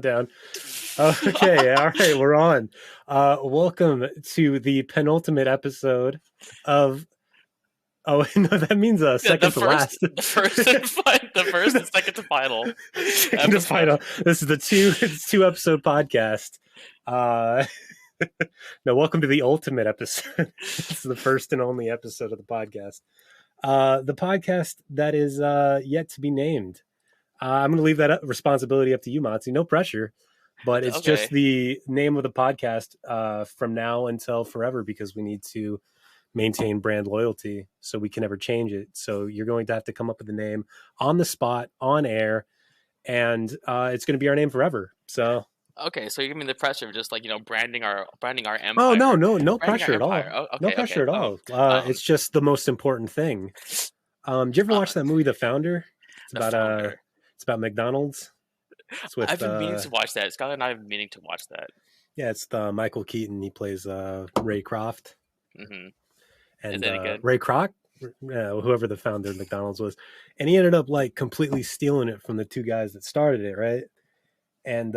Down. Okay, all right, we're on. Welcome to the penultimate episode of. Oh no, that means Yeah, second to last. the first and second to final Second to episode. final. This is the two episode podcast. Uh, no, welcome to the ultimate episode. It's the first and only episode of the podcast. The podcast that is yet to be named. I'm going to leave that responsibility up to you, Matsu. No pressure, but it's Okay. just the name of the podcast from now until forever because we need to maintain brand loyalty so we can never change it. So you're going to have to come up with a name on the spot, on air, and it's going to be our name forever. So Okay, so you give me the pressure of just branding our empire. oh no Branding pressure our at all. empire. Oh, No okay, pressure okay. at all. It's just the most important thing. Did you ever watch that movie, The Founder? It's The about Founder. it's about McDonald's. It's with I've been meaning to watch that. Skylar and I have been meaning to watch that. yeah, it's the Michael Keaton. He plays Ray Kroc. Mm-hmm. And Is it any good? Ray Kroc, whoever the founder of McDonald's was, and he ended up like completely stealing it from the two guys that started it, right? And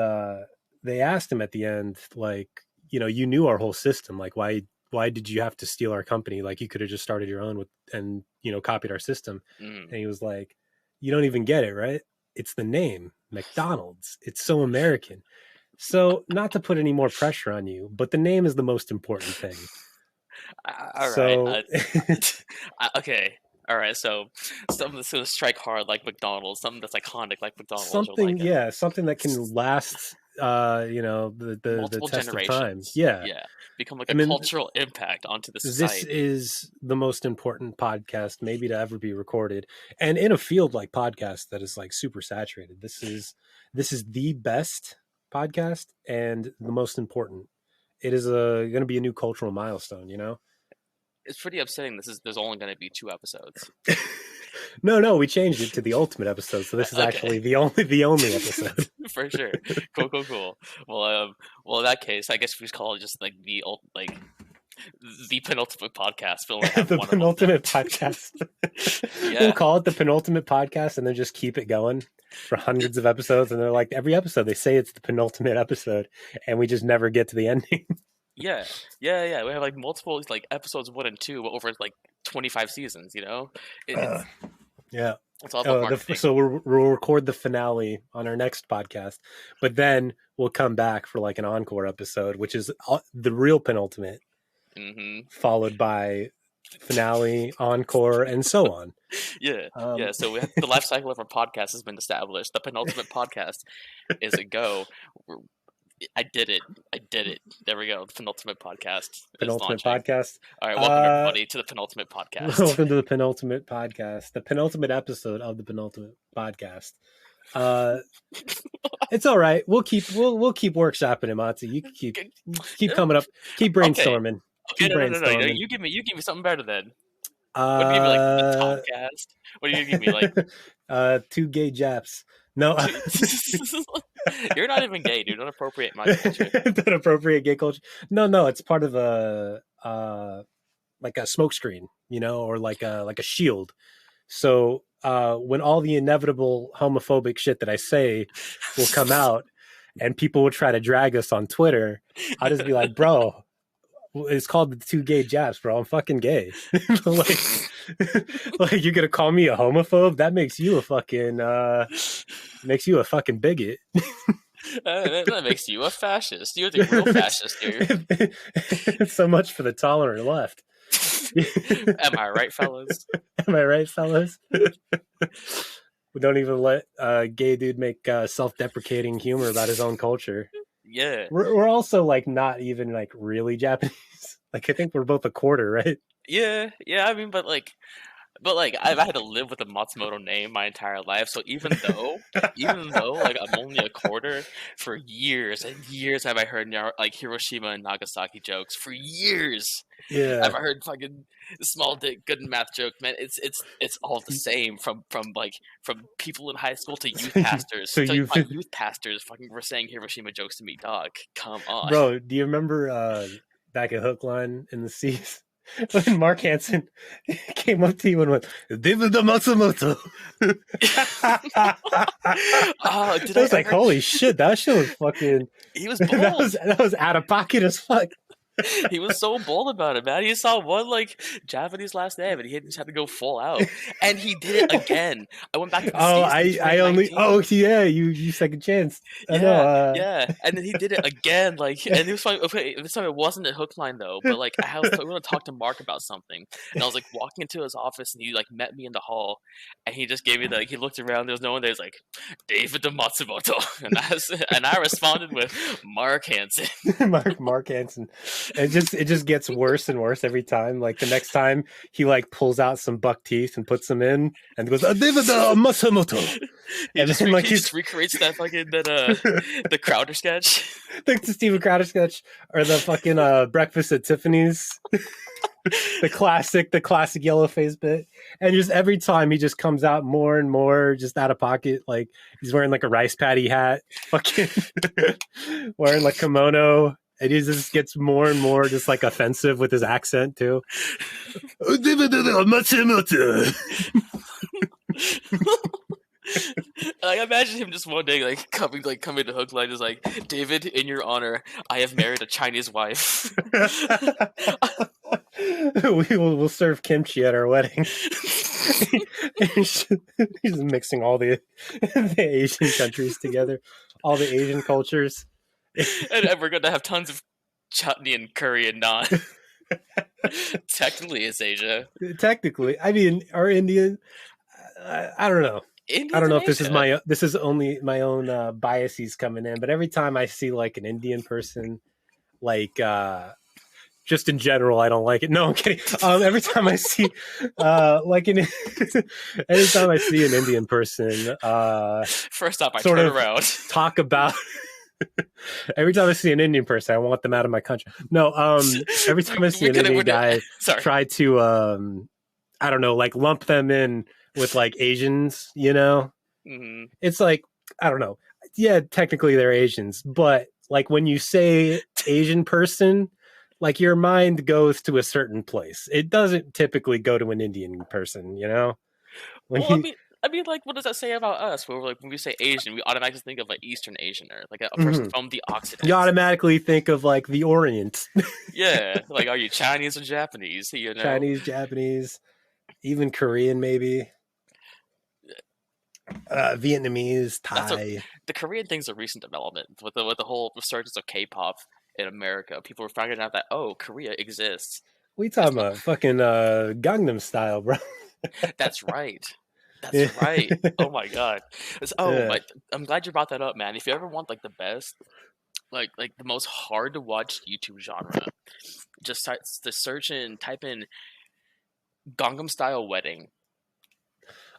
they asked him at the end, like, you knew our whole system, like why did you have to steal our company? Like you could have just started your own and copied our system. And he was like, you don't even get it, right? It's the name McDonald's. It's so American. So not to put any more pressure on you, but the name is the most important thing. All right. Okay. All right. So something that's gonna strike hard like McDonald's, something that's iconic like McDonald's, something or something that can last the multiple test of time. generations. Yeah. Become like a cultural impact onto the society. This is the most important podcast maybe to ever be recorded, and in a field like podcast that is like super saturated, this is the best podcast and the most important. It is going to be a new cultural milestone. It's pretty upsetting. There's only going to be 2 episodes. No, we changed it to the ultimate episode, so this is actually the only episode. For sure. Cool. Well, in that case, I guess we just call it just like the penultimate podcast. The penultimate podcast. Yeah. We'll call it the penultimate podcast, and then just keep it going for hundreds of episodes. And they're like, every episode they say it's the penultimate episode, and we just never get to the ending. Yeah. We have like multiple like episodes 1 and 2 over like 25 seasons. Yeah. It's all about so we'll record the finale on our next podcast, but then we'll come back for like an encore episode, which is the real penultimate, followed by finale, encore, and so on. Yeah. So the life cycle of our podcast has been established. The penultimate podcast is a go. I did it. There we go. The penultimate podcast. Penultimate podcast. All right, welcome everybody to the penultimate podcast. Welcome to the penultimate podcast, the penultimate episode of the penultimate podcast. It's all right. We'll keep workshopping it, Matsu. You can keep coming up, keep brainstorming. Okay. No. You give me something better then. What do you give me, like the podcast? What do you give me, like 2 gay Japs? No, you're not even gay, dude. Don't appropriate my culture. Don't appropriate gay culture. No, it's part of a like a smokescreen, or like a shield. So when all the inevitable homophobic shit that I say will come out, and people will try to drag us on Twitter, I'll just be like, bro, it's called the 2 gay Japs, bro. I'm fucking gay. like you're gonna call me a homophobe? That makes you a fucking bigot. That makes you a fascist. You're the real fascist here. So much for the tolerant left. Am I right, fellas? We don't even let a gay dude make self-deprecating humor about his own culture. Yeah. We're also like not even like really Japanese. Like I think we're both a quarter, right? Yeah. I mean, but I've had to live with a Matsumoto name my entire life. So even though like I'm only a quarter, for years and years have I heard like Hiroshima and Nagasaki jokes for years. Yeah, I've heard fucking small dick good in math joke, man. It's all the same from people in high school to youth pastors. So my youth pastors fucking were saying Hiroshima jokes to me, dog. Come on, bro. Do you remember back at Hook, Line in the Seas when Mark Hansen came up to you and went, David Matsumoto. Oh, I was like, holy shit, that shit was fucking. He was bold. that was out of pocket as fuck. He was so bold about it, man. He saw one like Japanese last name, and he just had to go full out, and he did it again. I went back to the season. I only. Oh yeah, you second chance. I Yeah, know, yeah, and then he did it again, like, and it was funny. Okay, this time it wasn't a hook line though, but like I was going to talk to Mark about something, and I was like walking into his office, and he like met me in the hall, and he just gave me he looked around, there was no one there. He's like, David Matsumoto, and I responded with Mark Hansen. Mark Hansen. It just gets worse and worse every time. Like the next time he like pulls out some buck teeth and puts them in and goes, David Matsumoto. He just recreates that fucking the Crowder sketch. Like the Steven Crowder sketch or the fucking Breakfast at Tiffany's. the classic yellow face bit. And just every time he just comes out more and more just out of pocket. Like he's wearing like a rice patty hat, fucking wearing like kimono. And he just gets more and more just like offensive with his accent too. I imagine him just one day like coming to hook line is like, David, in your honor, I have married a Chinese wife. We'll serve kimchi at our wedding. He's mixing all the Asian countries together, all the Asian cultures. And we're gonna have tons of chutney and curry and naan. Technically, it's Asia. Technically, I mean, our Indian. I don't know. Indians I don't know if Asia. this is only my own biases coming in, but every time I see like an Indian person, like just in general, I don't like it. No, I'm kidding. Every time I see anytime I see an Indian person, first off, I turn around. Talk about. Every time I see an Indian person, I want them out of my country. No, every time I see an Indian guy try to, I don't know, like lump them in with like Asians, you know? Mm-hmm. It's like, I don't know. Yeah, technically they're Asians, but like when you say Asian person, like your mind goes to a certain place. It doesn't typically go to an Indian person, you know? I mean, like, what does that say about us? Where we're like, when we say Asian, we automatically think of like Eastern Asian or like a person from the Occident. You automatically think of like the Orient. Yeah, like, are you Chinese or Japanese? You know, Chinese, Japanese, even Korean, maybe. Vietnamese, Thai. The Korean thing's a recent development with the whole resurgence of K-pop in America. People were finding out that Korea exists. We talking about fucking Gangnam Style, bro. That's right. That's right. Oh my god. But I'm glad you brought that up, man. If you ever want like the best, like the most hard to watch YouTube genre, just search and type in Gangnam Style wedding.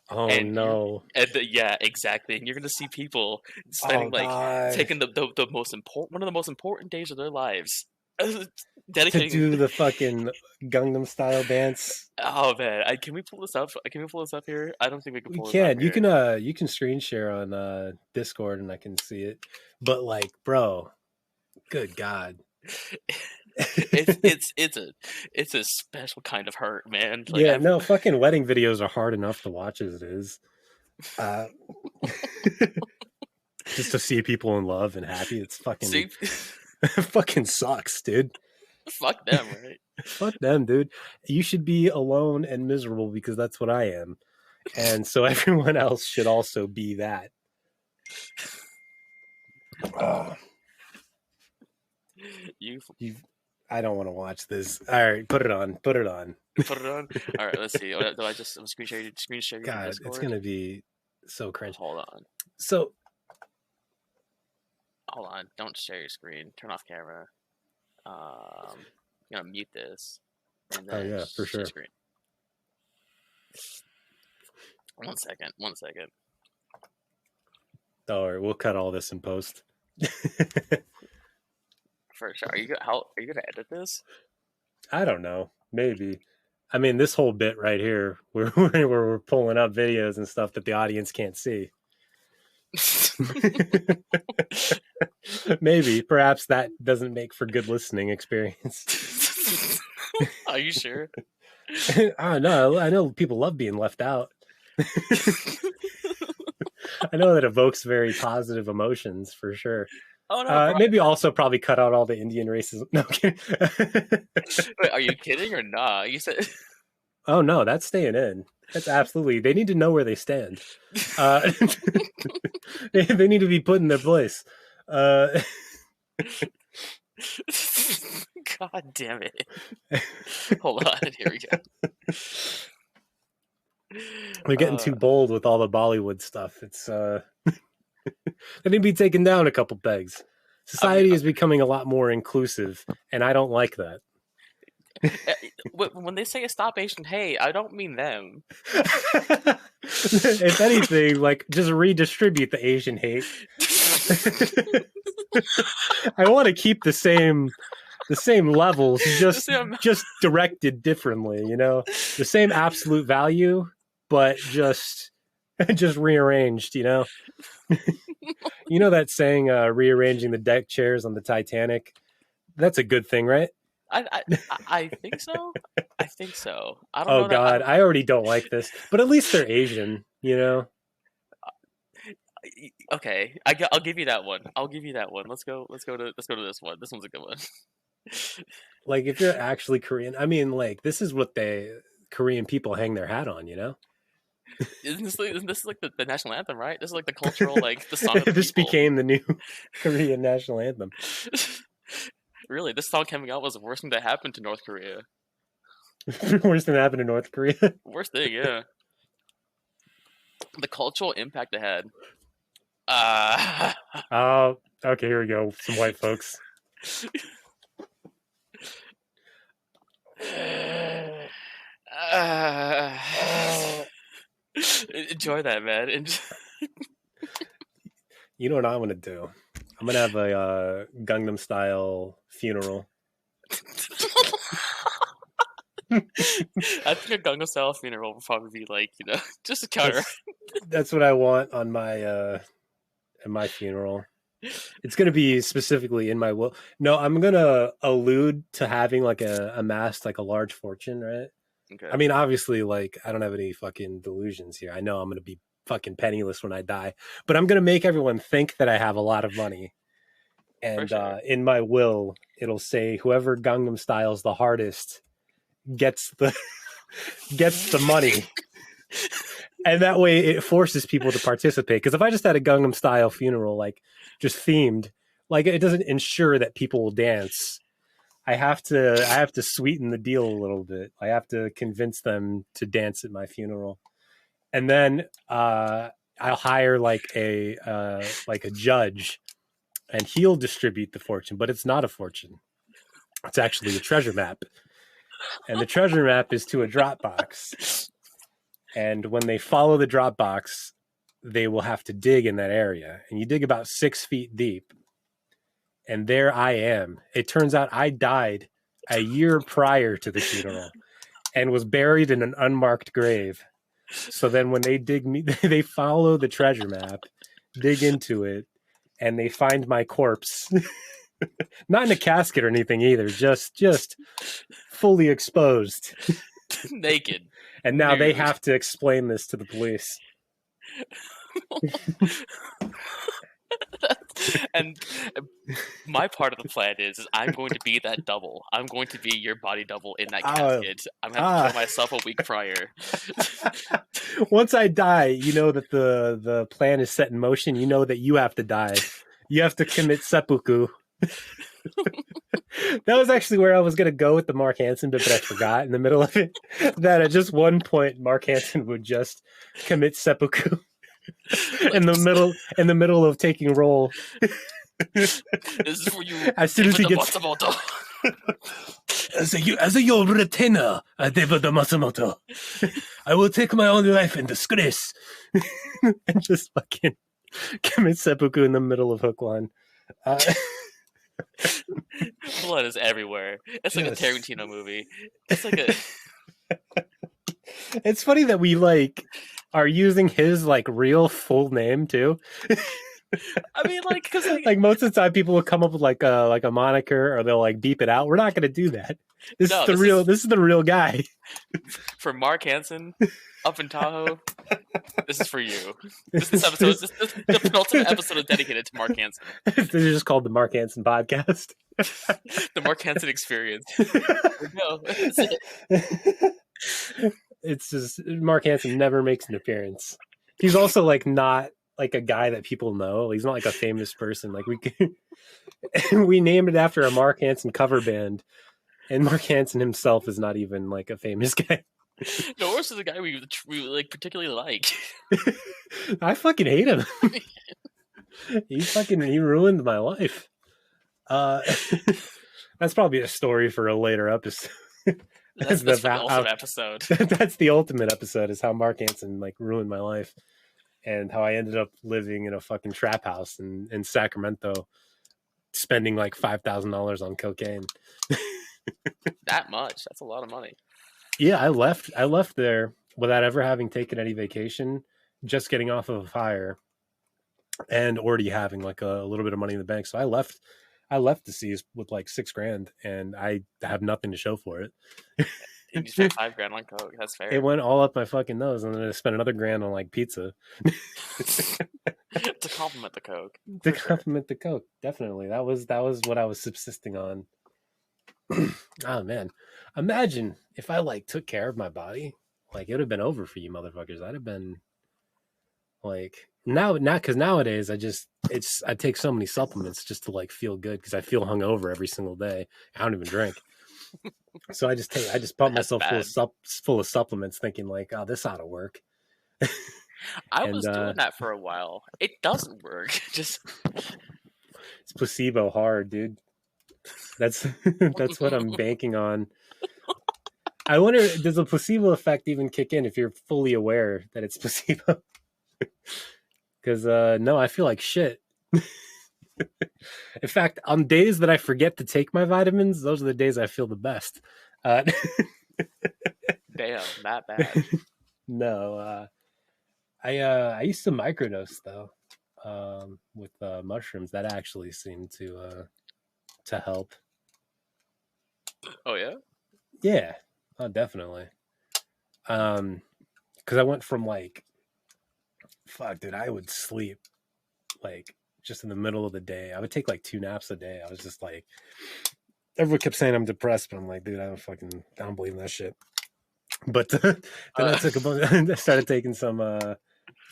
Oh no! Yeah, exactly. And you're gonna see people spending taking the most important one of the most important days of their lives. Dedicating to do the fucking Gangnam Style dance. Oh man, can we pull this up? Can we pull this up here? I don't think we can. We can. You can screen share on Discord, and I can see it. But like, bro, good God, it's a special kind of hurt, man. Like, yeah, no, fucking wedding videos are hard enough to watch as it is. Just to see people in love and happy, it's fucking fucking sucks, dude. Fuck them, right? Fuck them, dude. You should be alone and miserable because that's what I am. And so everyone else should also be that. I don't want to watch this. All right, put it on. Put it on. All right, let's see. Do I just screen share? God, it's gonna be so cringe. Hold on. So, hold on. Don't share your screen. Turn off camera. I'm gonna mute this. And then yeah, for sure. Screen. One second. All right, we'll cut all this in post. For sure. Are you gonna edit this? I don't know. Maybe. I mean, this whole bit right here, where we're pulling up videos and stuff that the audience can't see. Maybe, perhaps that doesn't make for good listening experience. Are you sure? I don't know. I know people love being left out. I know that evokes very positive emotions for sure. Oh no, bro. Maybe also probably cut out all the Indian racism. No, I'm kidding. Wait, are you kidding or nah? You said Oh no, that's staying in. That's absolutely. They need to know where they stand. They need to be put in their place. God damn it! Hold on, here we go. We're getting too bold with all the Bollywood stuff. It's they need to be taken down a couple pegs. Society is becoming a lot more inclusive, and I don't like that. When they say stop Asian hate, I don't mean them. If anything, like just redistribute the Asian hate. I want to keep the same levels, just directed differently. You know, the same absolute value, but just rearranged. You know, you know that saying, rearranging the deck chairs on the Titanic. That's a good thing, right? I think so. I think so. I don't know. Oh God, I already don't like this, but at least they're Asian, you know. Okay, I'll give you that one. I'll give you that one. Let's go to this one. This one's a good one. Like if you're actually Korean, I mean, like this is what Korean people hang their hat on, you know. Isn't this like the national anthem, right? This is like the cultural, like the song of the This people. became the new Korean national anthem. Really, this song coming out was the worst thing that happened to North Korea. Worst thing that happened to North Korea? Worst thing, yeah. The cultural impact it had. Oh, okay, here we go. Some white folks. Enjoy that, man. You know what I'm gonna do? I'm gonna have a Gangnam Style funeral. I think a Gangnam Style funeral would probably be like, you know, just a counter. That's what I want on my in my funeral. It's gonna be specifically in my will. No, I'm gonna allude to having like amassed like a large fortune, right? Okay. I mean, obviously, like I don't have any fucking delusions here. I know I'm gonna be fucking penniless when I die, but I'm gonna make everyone think that I have a lot of money. And sure. In my will, it'll say whoever Gangnam Styles the hardest gets the money. And that way it forces people to participate. Because if I just had a Gangnam Style funeral, like just themed, like it doesn't ensure that people will dance. I have to sweeten the deal a little bit. I have to convince them to dance at my funeral. And then I'll hire like a judge, and he'll distribute the fortune, but it's not a fortune. It's actually a treasure map. And the treasure map is to a Dropbox. And when they follow the Dropbox, they will have to dig in that area. And you dig about 6 feet deep. And there I am. It turns out I died a year prior to the funeral and was buried in an unmarked grave. So then when they dig me, they follow the treasure map, dig into it, and they find my corpse. Not in a casket or anything either, just fully exposed. Naked. And now they have to explain this to the police. And my part of the plan is I'm going to be that double. I'm going to be your body double in that casket. I'm going to kill myself a week prior. Once I die, you know that the plan is set in motion. You know that you have to die. You have to commit seppuku. That was actually where I was going to go with the Mark Hansen bit, but I forgot in the middle of it that at just one point Mark Hansen would just commit seppuku in the middle of taking roll. This is for you. As soon as he gets as your retainer, David Matsumoto, I will take my own life in disgrace. And just fucking commit seppuku in the middle of hook line. Blood is everywhere. It's like a Tarantino movie. It's like a. It's funny that we like are using his like real full name too. I mean, like, because Like most of the time, people will come up with like a moniker, or they'll like beep it out. We're not gonna do that. This is no, the real. This is the real guy. for Mark Hansen up in Tahoe. This is for you. This This is episode, the penultimate episode is dedicated to Mark Hansen. This is just called the Mark Hansen podcast. The Mark Hansen experience. No, that's it. It's just Mark Hansen never makes an appearance. He's also like not like a guy that people know. He's not like a famous person. Like we named it after a Mark Hansen cover band, and Mark Hansen himself is not even like a famous guy. No, worse is the guy we like particularly like. I fucking hate him. He ruined my life. That's probably a story for a later episode. That's the ultimate episode. That's the ultimate episode, is how Mark Hansen like ruined my life, and how I ended up living in a fucking trap house in Sacramento, spending like $5,000 on cocaine. That much? That's a lot of money. Yeah, I left there without ever having taken any vacation, just getting off of a fire, and already having like a little bit of money in the bank. So I left the seas with like $6,000, and I have nothing to show for it. You spent $5,000 on coke. That's fair. It went all up my fucking nose, and then I spent another $1,000 on like pizza. To compliment the coke. To compliment the coke, definitely. That was what I was subsisting on. Oh man, imagine if I like took care of my body. Like, it would have been over for you motherfuckers. I'd have been like, now because nowadays I take so many supplements just to like feel good, because I feel hungover every single day. I don't even drink. So I just pump myself full of supplements, thinking like, oh, this ought to work. I was doing that for a while. It doesn't work. Just it's placebo hard, dude. That's what I'm banking on. I wonder, does the placebo effect even kick in if you're fully aware that it's placebo? Because no, I feel like shit. In fact, on days that I forget to take my vitamins, those are the days I feel the best. Damn, not bad. No, I used to microdose though, with mushrooms. That actually seemed to help. Oh yeah, yeah, oh, definitely. Because I went from like, fuck, dude, I would sleep like just in the middle of the day. I would take like 2 naps a day. I was just like, everyone kept saying I'm depressed, but I'm like, dude, I don't believe in that shit. But then I started taking some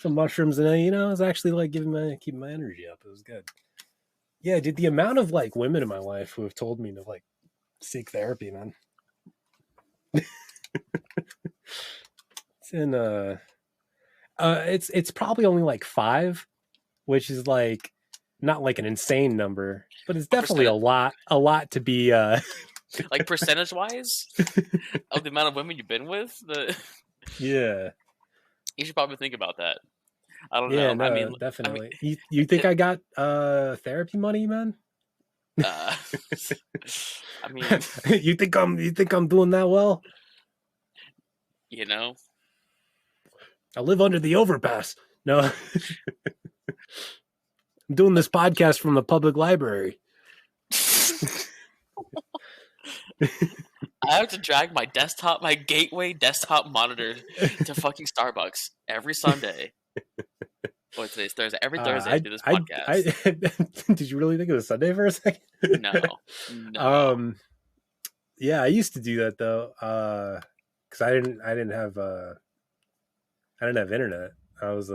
mushrooms, and I was actually like keeping my energy up. It was good. Yeah, dude, the amount of like women in my life who have told me to like seek therapy, man. It's in it's probably only like 5, which is like not like an insane number, but it's definitely a lot to be like percentage wise of the amount of women you've been with. Yeah, you should probably think about that. I don't know. No, I mean, definitely. You think I got therapy money, man? I mean, you think I'm doing that well? I live under the overpass. No, I'm doing this podcast from the public library. I have to drag my gateway desktop monitor to fucking Starbucks every Sunday. Today's Thursday. Every Thursday I do this podcast. Did you really think it was Sunday for a second? No. Yeah, I used to do that though, because I didn't have internet. I was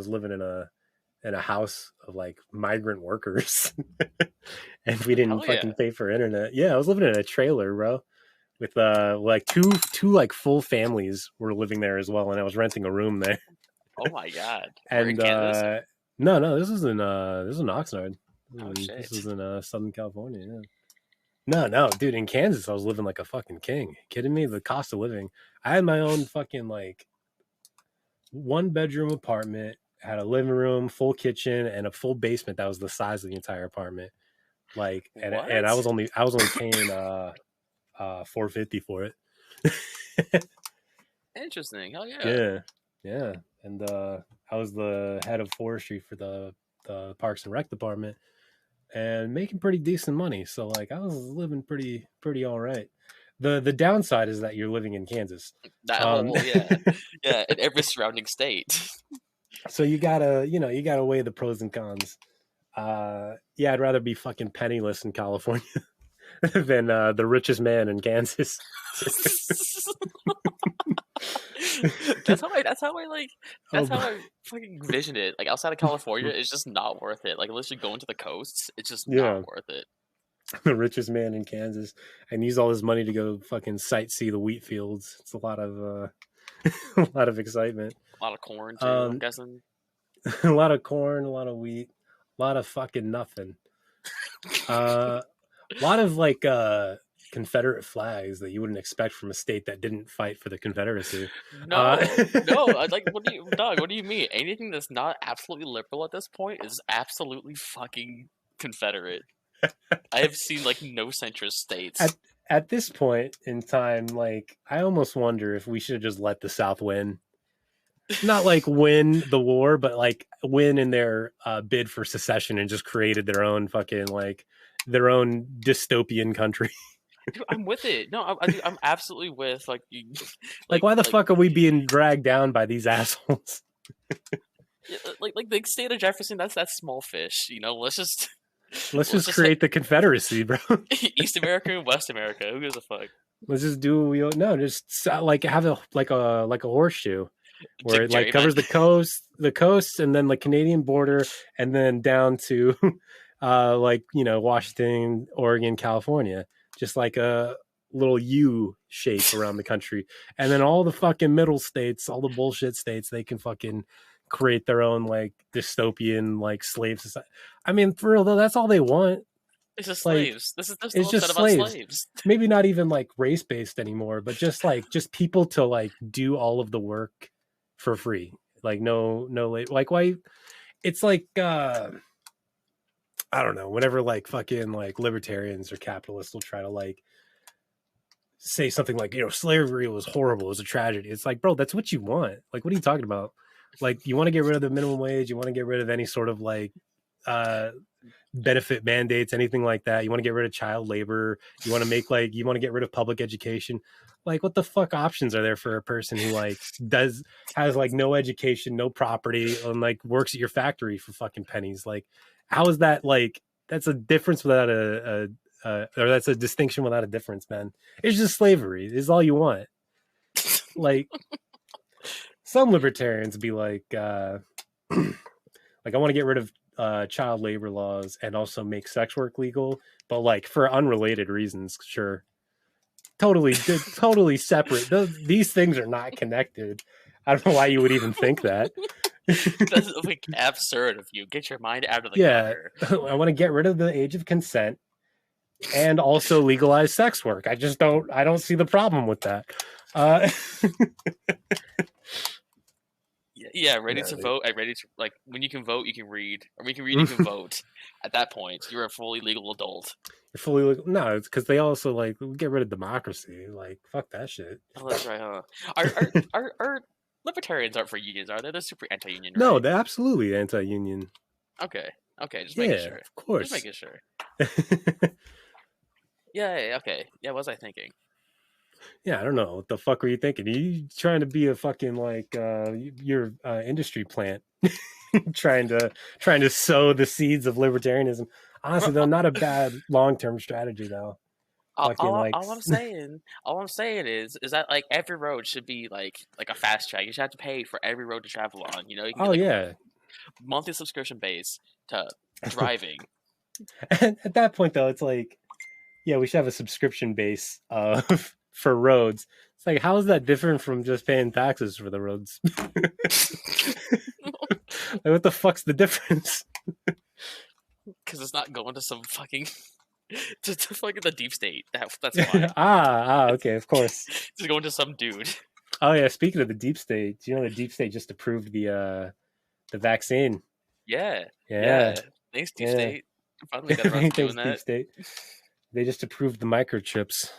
living in a house of like migrant workers, and we didn't fucking pay for internet. Yeah, I was living in a trailer, bro, with like two like full families were living there as well, and I was renting a room there. Oh my god! And no, this is in Oxnard. Oh shit! This is in Southern California. Yeah. No, dude, in Kansas, I was living like a fucking king. You kidding me? The cost of living. I had my own fucking like 1-bedroom apartment. Had a living room, full kitchen, and a full basement that was the size of the entire apartment. Like, and I was only paying $450 for it. Interesting. Hell yeah. Yeah. And I was the head of forestry for the the Parks and Rec department and making pretty decent money. So like I was living pretty all right. The downside is that you're living in Kansas. That whole yeah, in every surrounding state. So you gotta weigh the pros and cons. Yeah, I'd rather be fucking penniless in California than the richest man in Kansas. That's how I fucking envision it. Like outside of California, it's just not worth it. Like unless you're going to the coasts, it's just not worth it. The richest man in Kansas and use all his money to go fucking sightsee the wheat fields. It's a lot of a lot of excitement. A lot of corn too, I'm guessing. A lot of corn, a lot of wheat, a lot of fucking nothing. A lot of like Confederate flags that you wouldn't expect from a state that didn't fight for the Confederacy. No. Like, Doug? What do you mean? Anything that's not absolutely liberal at this point is absolutely fucking Confederate. I have seen like no centrist states. At this point in time, like I almost wonder if we should have just let the South win. Not like win the war, but like win in their bid for secession and just created their own fucking like their own dystopian country. Dude, I'm with it. No, I'm absolutely with like. Like why the fuck are we being dragged down by these assholes? like the state of Jefferson, that's small fish. You know, let's just create the Confederacy, bro. East America and West America. Who gives a fuck? Let's just do what we no, just like have a horseshoe where it like covers the coast, and then the Canadian border, and then down to like Washington, Oregon, California, just like a little U shape around the country, and then all the fucking middle states, all the bullshit states, they can fucking create their own like dystopian like slave society. I mean, for real though, that's all they want. It's just slaves. It's just slaves. Maybe not even like race based anymore, but just people to like do all of the work for free. Like no like why? It's like I don't know. Whenever like fucking like libertarians or capitalists will try to like say something like slavery was horrible, it was a tragedy. It's like, bro, that's what you want. Like, what are you talking about? Like, you want to get rid of the minimum wage? You want to get rid of any sort of like benefit mandates, anything like that? You want to get rid of child labor? You want to get rid of public education? Like, what the fuck options are there for a person who like has like no education, no property, and like works at your factory for fucking pennies? Like, how is that like? That's a difference without or that's a distinction without a difference, man. It's just slavery. Is all you want. Like. Some libertarians be like I want to get rid of child labor laws and also make sex work legal, but like for unrelated reasons, sure. Totally separate. These things are not connected. I don't know why you would even think that. That's like absurd of you. Get your mind out of the gutter. I want to get rid of the age of consent and also legalize sex work. I don't see the problem with that. Yeah, ready to vote. I'm ready to like when you can vote, you can read, or when you can read, you can vote. At that point, you're a fully legal adult. You're fully legal. No, it's because they also like get rid of democracy. Like fuck that shit. Oh, that's right, huh? Our libertarians aren't for unions, are they? They're super anti-union. Right? No, they're absolutely anti-union. Okay, just making sure. Of course, just making sure. Yeah. Okay. Yeah. What was I thinking? Yeah, I don't know. What the fuck were you thinking? Are you trying to be a fucking like your industry plant, trying to sow the seeds of libertarianism? Honestly, though, not a bad long-term strategy though. All I'm saying is that like every road should be like a fast track. You should have to pay for every road to travel on. You can get, a monthly subscription base to driving. At that point, though, it's like, yeah, we should have a subscription base for roads. It's like, how is that different from just paying taxes for the roads? Like, what the fuck's the difference? Because it's not going to some fucking to fucking the deep state. That's why. Okay, of course. It's going to some dude. Oh yeah, speaking of the deep state, do you know the deep state just approved the vaccine? Yeah. Thanks, deep state. Finally got around to doing that. Deep state. They just approved the microchips.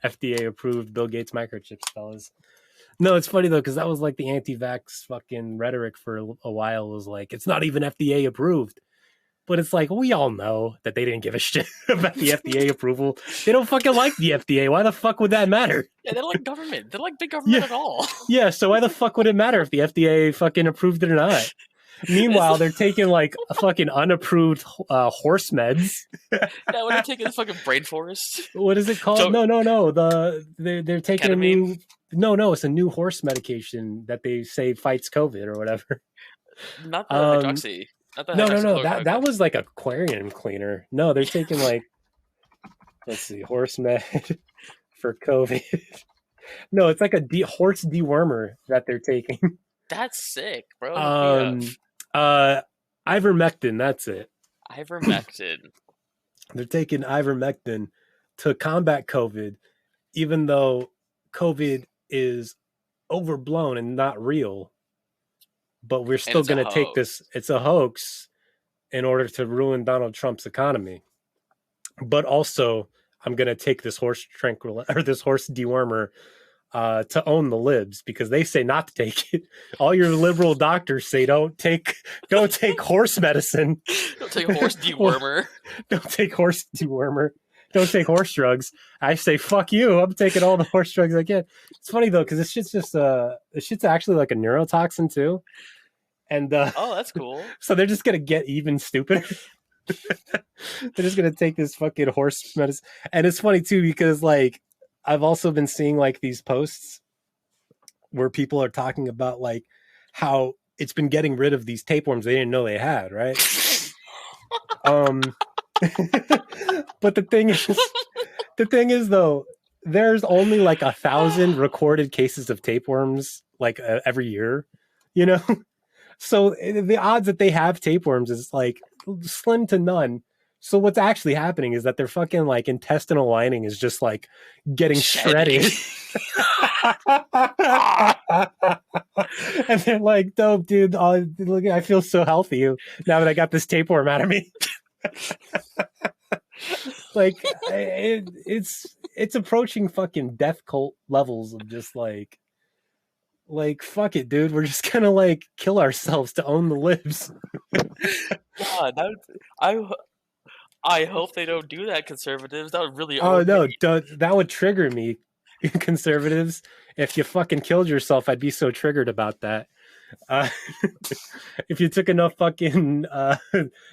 FDA approved Bill Gates microchips, fellas. No, it's funny though, because that was like the anti-vax fucking rhetoric for a while. Was like, it's not even FDA approved. But it's like, we all know that they didn't give a shit about the FDA approval. They don't fucking like the FDA. Why the fuck would that matter? Yeah, they don't like government. They don't like big government at all. Yeah, so why the fuck would it matter if the FDA fucking approved it or not? Meanwhile, they're taking like a fucking unapproved horse meds. Yeah, when they're taking the fucking brain forest. What is it called? So- No. They're taking Ketamine? a new. No, it's a new horse medication that they say fights COVID or whatever. Not the hydroxy. Not the No. hydroxychloroquine. That was like aquarium cleaner. No, they're taking like, let's see, horse med for COVID. No, it's like a horse dewormer that they're taking. That's sick, bro. Ivermectin, that's it. Ivermectin. They're taking ivermectin to combat COVID, even though COVID is overblown and not real. But we're still going to take this. It's a hoax in order to ruin Donald Trump's economy. But also, I'm going to take this horse dewormer to own the libs, because they say not to take it. All your liberal doctors say don't take horse medicine. Don't take horse dewormer. Don't take horse dewormer. Don't take horse drugs. I say fuck you. I'm taking all the horse drugs I can. It's funny though, because this shit's actually like a neurotoxin too. And oh, that's cool. So they're just gonna get even stupider. They're just gonna take this fucking horse medicine. And it's funny too, because like I've also been seeing like these posts where people are talking about like how it's been getting rid of these tapeworms they didn't know they had, right? But the thing is though, there's only like 1,000 recorded cases of tapeworms like every year, you know? So the odds that they have tapeworms is like slim to none. So what's actually happening is that their fucking like intestinal lining is just like getting shredded. And they're like, dope, dude. Look, I feel so healthy now that I got this tapeworm out of me. Like it's approaching fucking death cult levels of just like fuck it, dude. We're just gonna like kill ourselves to own the libs. God, I hope they don't do that, conservatives. That would really. Oh no, that would trigger me, conservatives. If you fucking killed yourself, I'd be so triggered about that. If you took enough fucking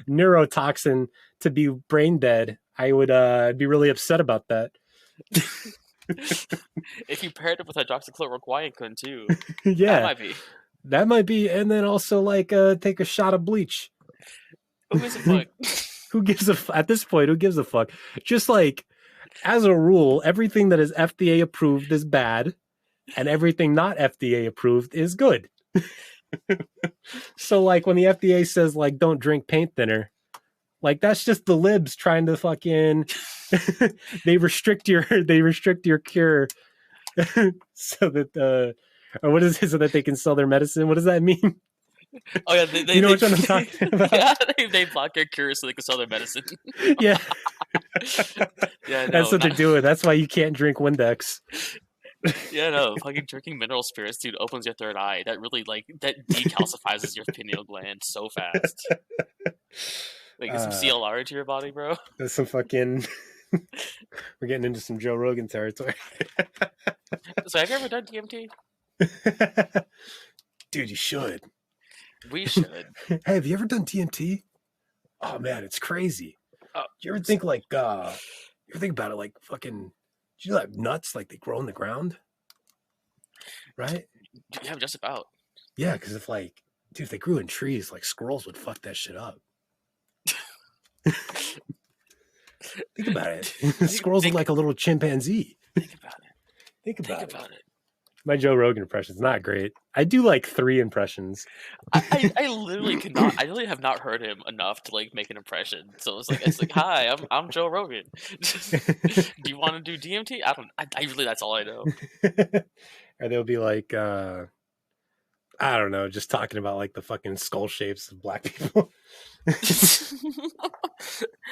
neurotoxin to be brain dead, I would be really upset about that. If you paired it with hydroxychloroquine too, yeah, that might be, and then also like take a shot of bleach. Who gives a fuck? Who gives at this point? Who gives a fuck? Just like as a rule, everything that is FDA approved is bad, and everything not FDA approved is good. So like when the FDA says like don't drink paint thinner, like that's just the libs trying to fucking they restrict your cure so that or what is it, so that they can sell their medicine? What does that mean? Oh yeah, you know what I'm talking about? Yeah, they block your cure so they can sell their medicine. Yeah. Yeah, no, that's what they're doing. That's why you can't drink Windex. Yeah, no, fucking drinking mineral spirits, dude, opens your third eye. That really like that decalcifies your pineal gland so fast. Like some CLR to your body, bro. That's some fucking. We're getting into some Joe Rogan territory. So have you ever done DMT? Dude, you should. We should. Hey, have you ever done DMT? Oh man, it's crazy. Do you ever think like you ever think about it like fucking, do you know like nuts like they grow in the ground? Right? Yeah, just about. Yeah, because if like, dude, if they grew in trees, like squirrels would fuck that shit up. Think about it. Squirrels look like a little chimpanzee. Think about it. Think about it. My Joe Rogan impression is not great. I do like 3 impressions. I literally cannot. I literally have not heard him enough to like make an impression. So it's like, hi, I'm Joe Rogan. Do you want to do DMT? I really, that's all I know. Or they'll be like, I don't know, just talking about like the fucking skull shapes of black people.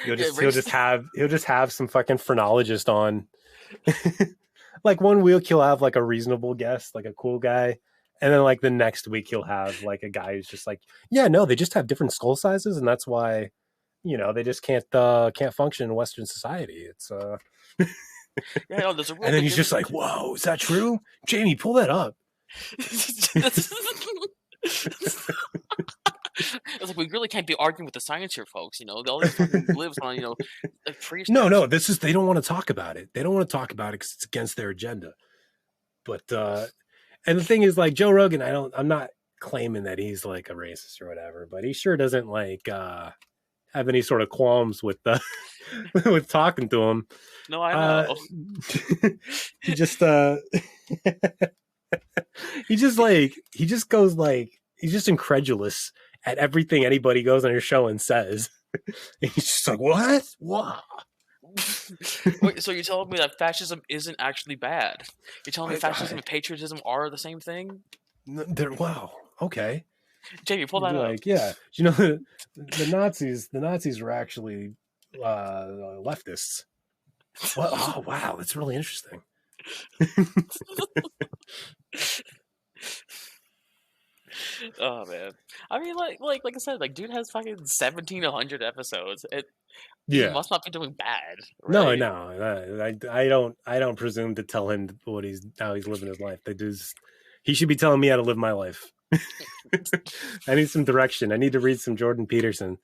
He'll just have some fucking phrenologist on. like 1 week he'll have like a reasonable guest, like a cool guy, and then like the next week he'll have like a guy who's just like, yeah, no, they just have different skull sizes, and that's why, they just can't function in Western society. It's Yeah, no, there's a real and then big he's just like, difference. whoa, is that true? Jamie, pull that up. It's like we really can't be arguing with the science here, folks. All these fucking lives on like No, prehistoric. they don't want to talk about it. They don't want to talk about it because it's against their agenda. But and the thing is, like Joe Rogan, I'm not claiming that he's like a racist or whatever, but he sure doesn't like have any sort of qualms with with talking to him. No, I know. He just he just goes like, he's just incredulous at everything anybody goes on your show and says. And he's just like, what? Wait, so you're telling me that fascism isn't actually bad? You're telling me fascism and patriotism are the same thing? Wow. Okay. Jamie, pull that up. Like, yeah, the Nazis were actually leftists. Well, oh wow, that's really interesting. Oh man, I mean, like I said, like dude has fucking 1,700 episodes. He must not be doing bad. Right? No, I don't presume to tell him how he's living his life. He should be telling me how to live my life. I need some direction. I need to read some Jordan Peterson.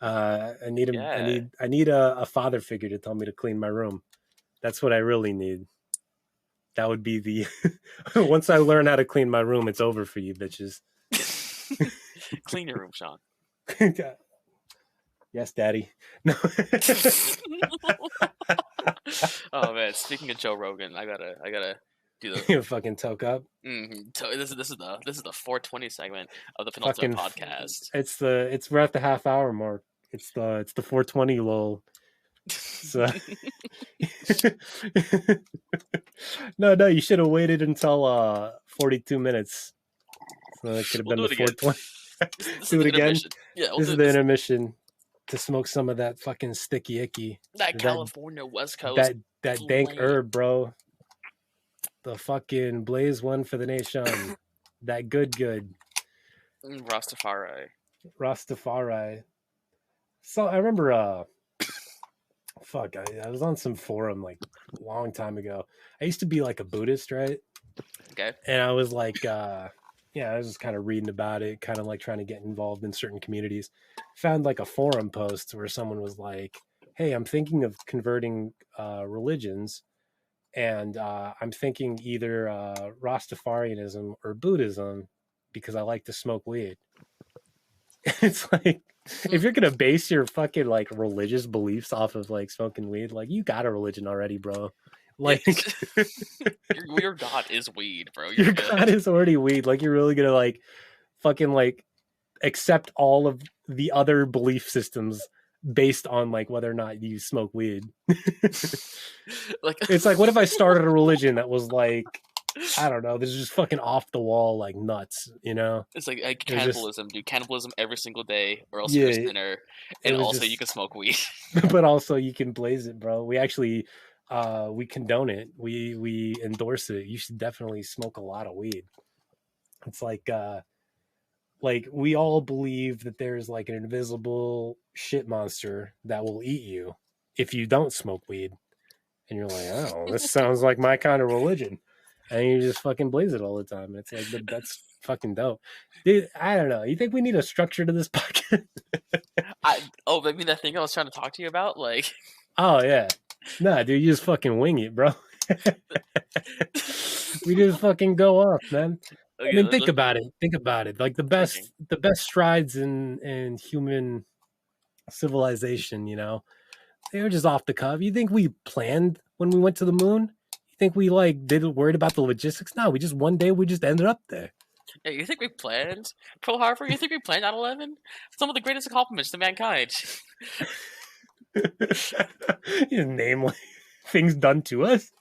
I need him. Yeah. I need a father figure to tell me to clean my room. That's what I really need. That would be the once I learn how to clean my room, it's over for you bitches. Clean your room, Sean. Yes, Daddy. No. Oh man, speaking of Joe Rogan, I gotta do You fucking toke up. Mm-hmm. So this is the 420 segment of the penultimate podcast. We're at the half hour mark. It's the 420 lull. So no, you should have waited until 42 minutes. So it could have been the 420. Do it again. Yeah, this is the intermission to smoke some of that fucking sticky icky. That California West Coast. That dank herb, bro. The fucking blaze one for the nation. That good. Rastafari. So I remember I was on some forum like a long time ago. I used to be like a Buddhist, right? Okay. And I was like I was just kind of reading about it, kind of like trying to get involved in certain communities. Found like a forum post where someone was like, hey, I'm thinking of converting religions, and I'm thinking either Rastafarianism or Buddhism because I like to smoke weed. It's like, if you're gonna base your fucking like religious beliefs off of like smoking weed, like you got a religion already, bro. Like your god is weed, bro. Your god is already weed. Like you're really gonna like fucking like accept all of the other belief systems based on like whether or not you smoke weed. Like it's like, what if I started a religion that was like, I don't know, this is just fucking off the wall like nuts, It's like cannibalism. Do cannibalism every single day, or else you're a sinner, and also you can smoke weed. But also you can blaze it, bro. We actually we condone it. We endorse it. You should definitely smoke a lot of weed. It's like we all believe that there's like an invisible shit monster that will eat you if you don't smoke weed. And you're like, oh, this sounds like my kind of religion. And you just fucking blaze it all the time. It's like, that's fucking dope. Dude, I don't know. You think we need a structure to this podcast? Maybe that thing I was trying to talk to you about? Like, oh, yeah. Nah, dude, you just fucking wing it, bro. We just fucking go off, man. Okay, I mean, think about it. Like the best strides in human civilization, they were just off the cuff. You think we planned when we went to the moon? You think we like didn't worry about the logistics? No, we just ended up there. Yeah, you think we planned Pearl Harbor? You think we planned 9/11? Some of the greatest accomplishments to mankind. You name like things done to us.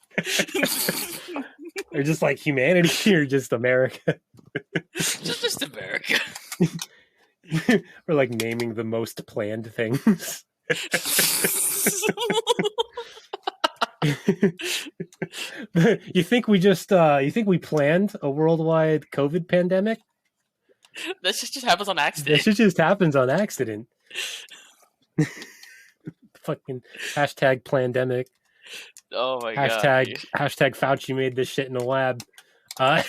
Or just like humanity, or just America? just America. We're like naming the most planned things. You think we just you think we planned a worldwide COVID pandemic? That shit just happens on That accident. shit just happens on accident. Fucking hashtag pandemic. Oh my god, Hashtag dude. hashtag Fauci made this shit in the lab. Uh,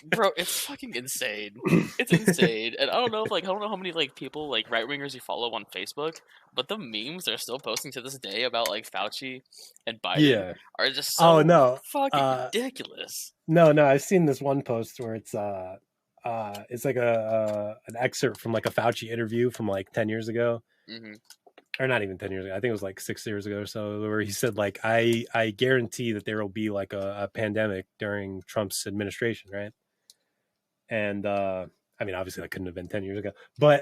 Bro, it's fucking insane. It's insane, and I don't know how many like people like right wingers you follow on Facebook, but the memes they're still posting to this day about like Fauci and Biden yeah. are just Oh so no. fucking ridiculous. No. I've seen this one post where it's like an excerpt from like a Fauci interview from like 10 years ago, Hmm. or not even 10 years ago. I think it was like 6 years ago or so, where he said like, I guarantee that there will be like a pandemic during Trump's administration, right? And I mean, obviously that couldn't have been 10 years ago, but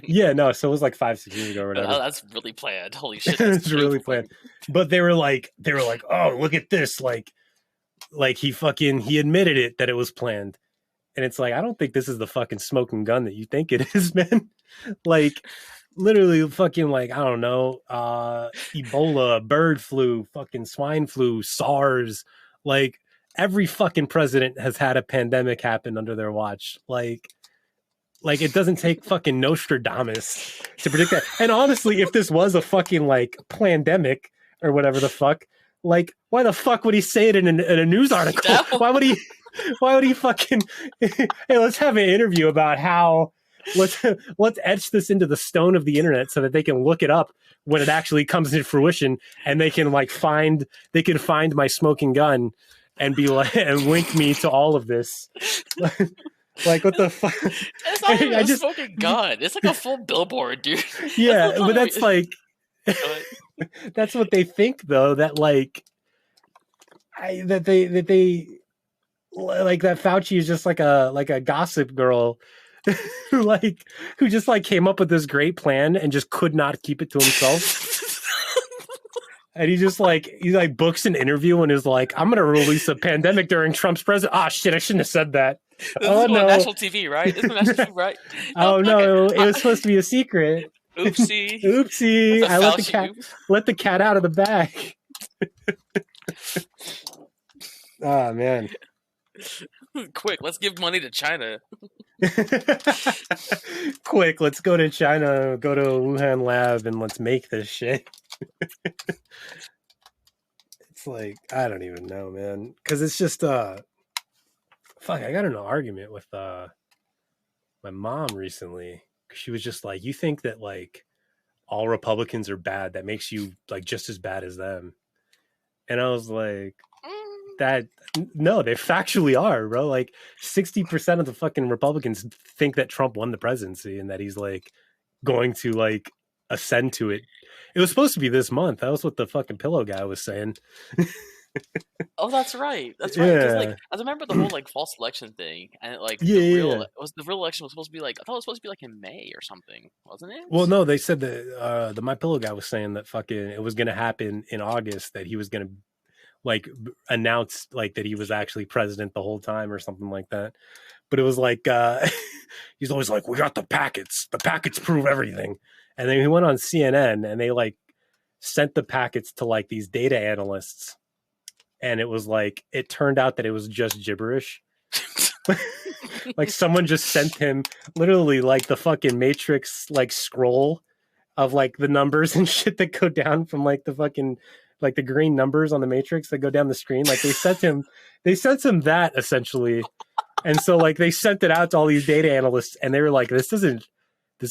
yeah, no. So it was like 5, 6 years ago or whatever. That's really planned. Holy shit, that's It's really planned. But they were like, oh, look at this, like he admitted it that it was planned, and it's like, I don't think this is the fucking smoking gun that you think it is, man. Like literally fucking like, I don't know, Ebola, bird flu, fucking swine flu, SARS, like every fucking president has had a pandemic happen under their watch. Like it doesn't take fucking Nostradamus to predict that. And honestly, if this was a fucking like pandemic or whatever the fuck, like why the fuck would he say it in a news article? Why would he fucking hey, let's have an interview about how let's etch this into the stone of the internet so that they can look it up when it actually comes into fruition, and they can find my smoking gun and be like and link me to all of this. Like what the fuck? It's not even a smoking gun. It's like a full billboard, dude. Yeah, but that's like that's what they think though. That like that they like that Fauci is just like a gossip girl who just like came up with this great plan and just could not keep it to himself. And he books an interview and is like, I'm gonna release a pandemic during Trump's president. Ah, shit, I shouldn't have said that. This is on national TV, right? This is on national TV, right? Oh no, it was supposed to be a secret. Oopsie. Oopsie. I let the cat out of the bag. Oh man. Quick, let's give money to China. Quick, let's go to China, go to a Wuhan lab, and let's make this shit. It's like, I don't even know, man. Because it's just, fuck, I got in an argument with my mom recently. She was just like, you think that, like, all Republicans are bad, that makes you, like, just as bad as them. And I was like, no, they factually are, bro. Like 60% of the fucking Republicans think that Trump won the presidency and that he's like going to like ascend to it. It was supposed to be this month. That was what the fucking pillow guy was saying. Oh, that's right. That's right. Yeah. Like, I remember the whole like false election thing, and like the real election was supposed to be like, I thought it was supposed to be like in May or something, wasn't it? Well, no, they said that the My Pillow guy was saying that fucking it was going to happen in August, that he was going to like announce like that he was actually president the whole time or something like that. But it was like he's always like, we got the packets prove everything. And then he went on CNN and they like sent the packets to like these data analysts, and it was like, it turned out that it was just gibberish. Like someone just sent him literally like the fucking Matrix like scroll of like the numbers and shit that go down from like the fucking like the green numbers on the Matrix that go down the screen. Like they sent him that essentially. And so like they sent it out to all these data analysts, and they were like, this doesn't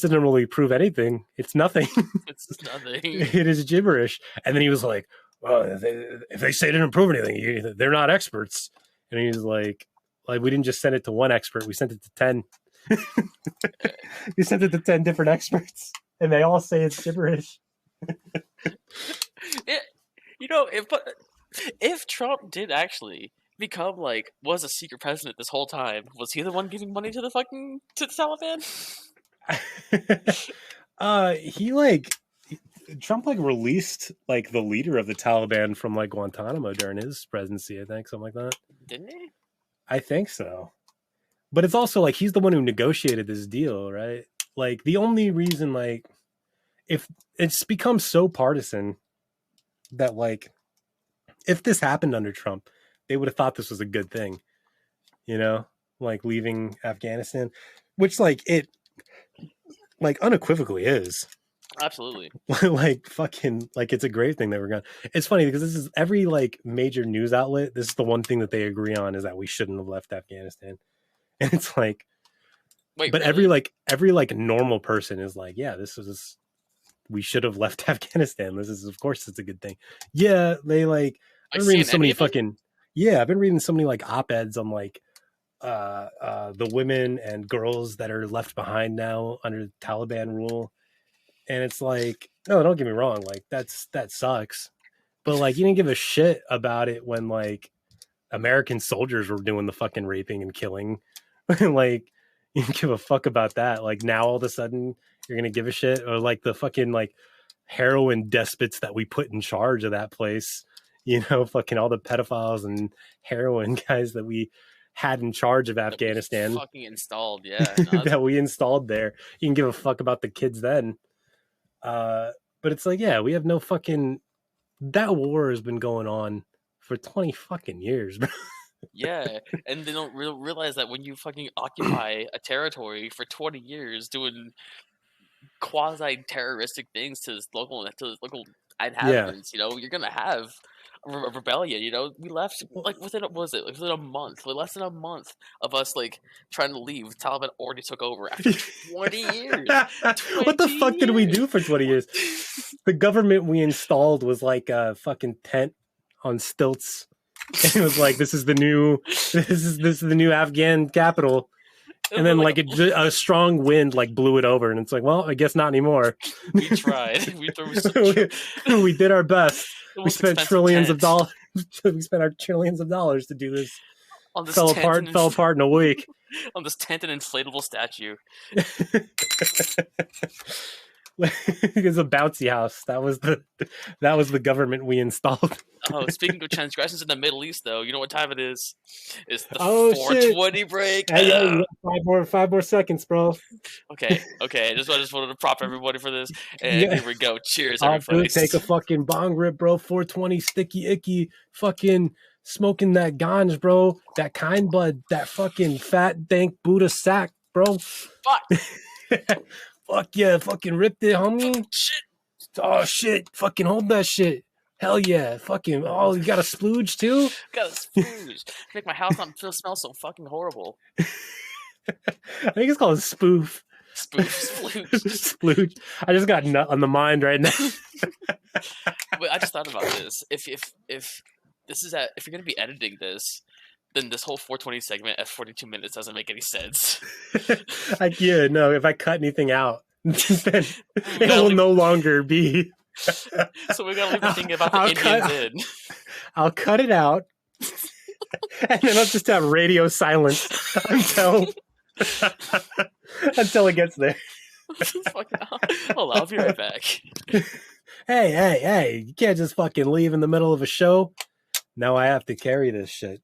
really prove anything. It's nothing. It's nothing. It is gibberish. And then he was like, well, if they say it didn't prove anything, they're not experts. And he was like, we didn't just send it to one expert. We sent it to 10. We sent it to 10 different experts, and they all say it's gibberish. You know, if Trump did actually become like was a secret president this whole time, was he the one giving money to the Taliban? Trump like released like the leader of the Taliban from like Guantanamo during his presidency, I think, something like that. Didn't he? I think so. But it's also like he's the one who negotiated this deal, right? Like the only reason, like, if it's become so partisan that like if this happened under Trump, they would have thought this was a good thing, you know, like leaving Afghanistan, which like it like unequivocally is. Absolutely. Like fucking like it's a great thing that we're gone. It's funny because this is every like major news outlet. This is the one thing that they agree on is that we shouldn't have left Afghanistan. And it's like, wait, but really? every like normal person is like, yeah, we should have left Afghanistan. This is, of course, it's a good thing. Yeah, they like I've been reading so many fucking I've been reading so many like op-eds on like the women and girls that are left behind now under Taliban rule. And it's like, no, don't get me wrong, like that sucks. But like you didn't give a shit about it when like American soldiers were doing the fucking raping and killing. Like you didn't give a fuck about that. Like now all of a sudden you're gonna give a shit, or like the fucking like heroin despots that we put in charge of that place, you know, fucking all the pedophiles and heroin guys that we had in charge of Afghanistan, fucking installed, yeah, that we installed there. You can give a fuck about the kids then. But it's like, yeah, we have no fucking, that war has been going on for 20 fucking years, bro. Yeah, and they don't realize that when you fucking occupy a territory for 20 years doing quasi-terroristic things to local inhabitants, you know, you're gonna have a rebellion. You know, we left like within a month, like less than a month of us like trying to leave. Taliban already took over after 20 years. 20 what the fuck did we do for 20 years? The government we installed was like a fucking tent on stilts. And it was like, this is the new Afghan capital. And then like a strong wind like blew it over, and it's like, well, I guess not anymore. We tried. We did our best. We spent trillions of dollars. We spent our trillions of dollars to do this. On this fell apart in a week. On this tent and inflatable statue. It's a bouncy house. That was the government we installed. Oh, speaking of transgressions in the Middle East, though, you know what time it is? It's the 420 shit. Break. Hey, five more seconds, bro. Okay. I just wanted to prop everybody for this, and here we go. Cheers, everybody. Take a fucking bong rip, bro. 420 sticky icky, fucking smoking that ganj, bro. That kind bud, that fucking fat dank Buddha sack, bro. Fuck. Fuck yeah, fucking ripped it, homie. Shit. Oh shit, fucking hold that shit. Hell yeah, fucking, oh, you got a splooge too? Got a splooge. Make my house not smell so fucking horrible. I think it's called a spoof. Splooge. Splooge. I just got nut on the mind right now. Wait, I just thought about this. If this is if you're gonna be editing this, then this whole 420 segment at 42 minutes doesn't make any sense. If I cut anything out, then it will no longer be. So we gotta leave the thing about the Indians in. I'll cut it out, and then I'll just have radio silence until it gets there. I'll be right back. Hey! You can't just fucking leave in the middle of a show. Now I have to carry this shit.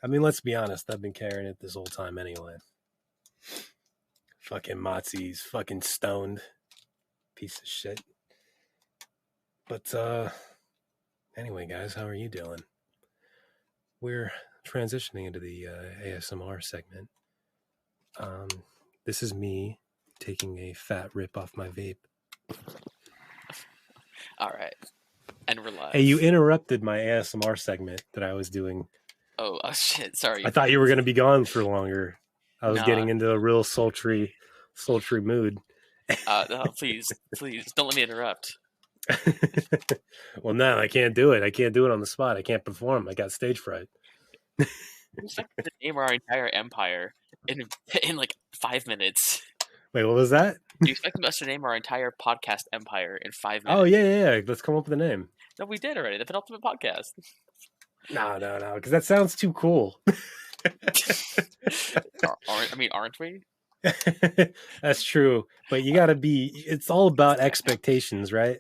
I mean, let's be honest. I've been carrying it this whole time anyway. Fucking Motzi's fucking stoned piece of shit. But anyway, guys, how are you doing? We're transitioning into the ASMR segment. This is me taking a fat rip off my vape. All right, and we're live. Hey, you interrupted my ASMR segment that I was doing. Oh shit! Sorry. I thought you were going to be gone for longer. I was getting into a real sultry mood. No, please, don't let me interrupt. Well, no, I can't do it. I can't do it on the spot. I can't perform. I got stage fright. We expect to name our entire empire in like 5 minutes. Wait, what was that? You expect us to name our entire podcast empire in 5 minutes? Oh yeah. Let's come up with a name. No, we did already. The Penultimate Podcast. No, because that sounds too cool. Aren't we? That's true, but you got to be. It's all about expectations, right?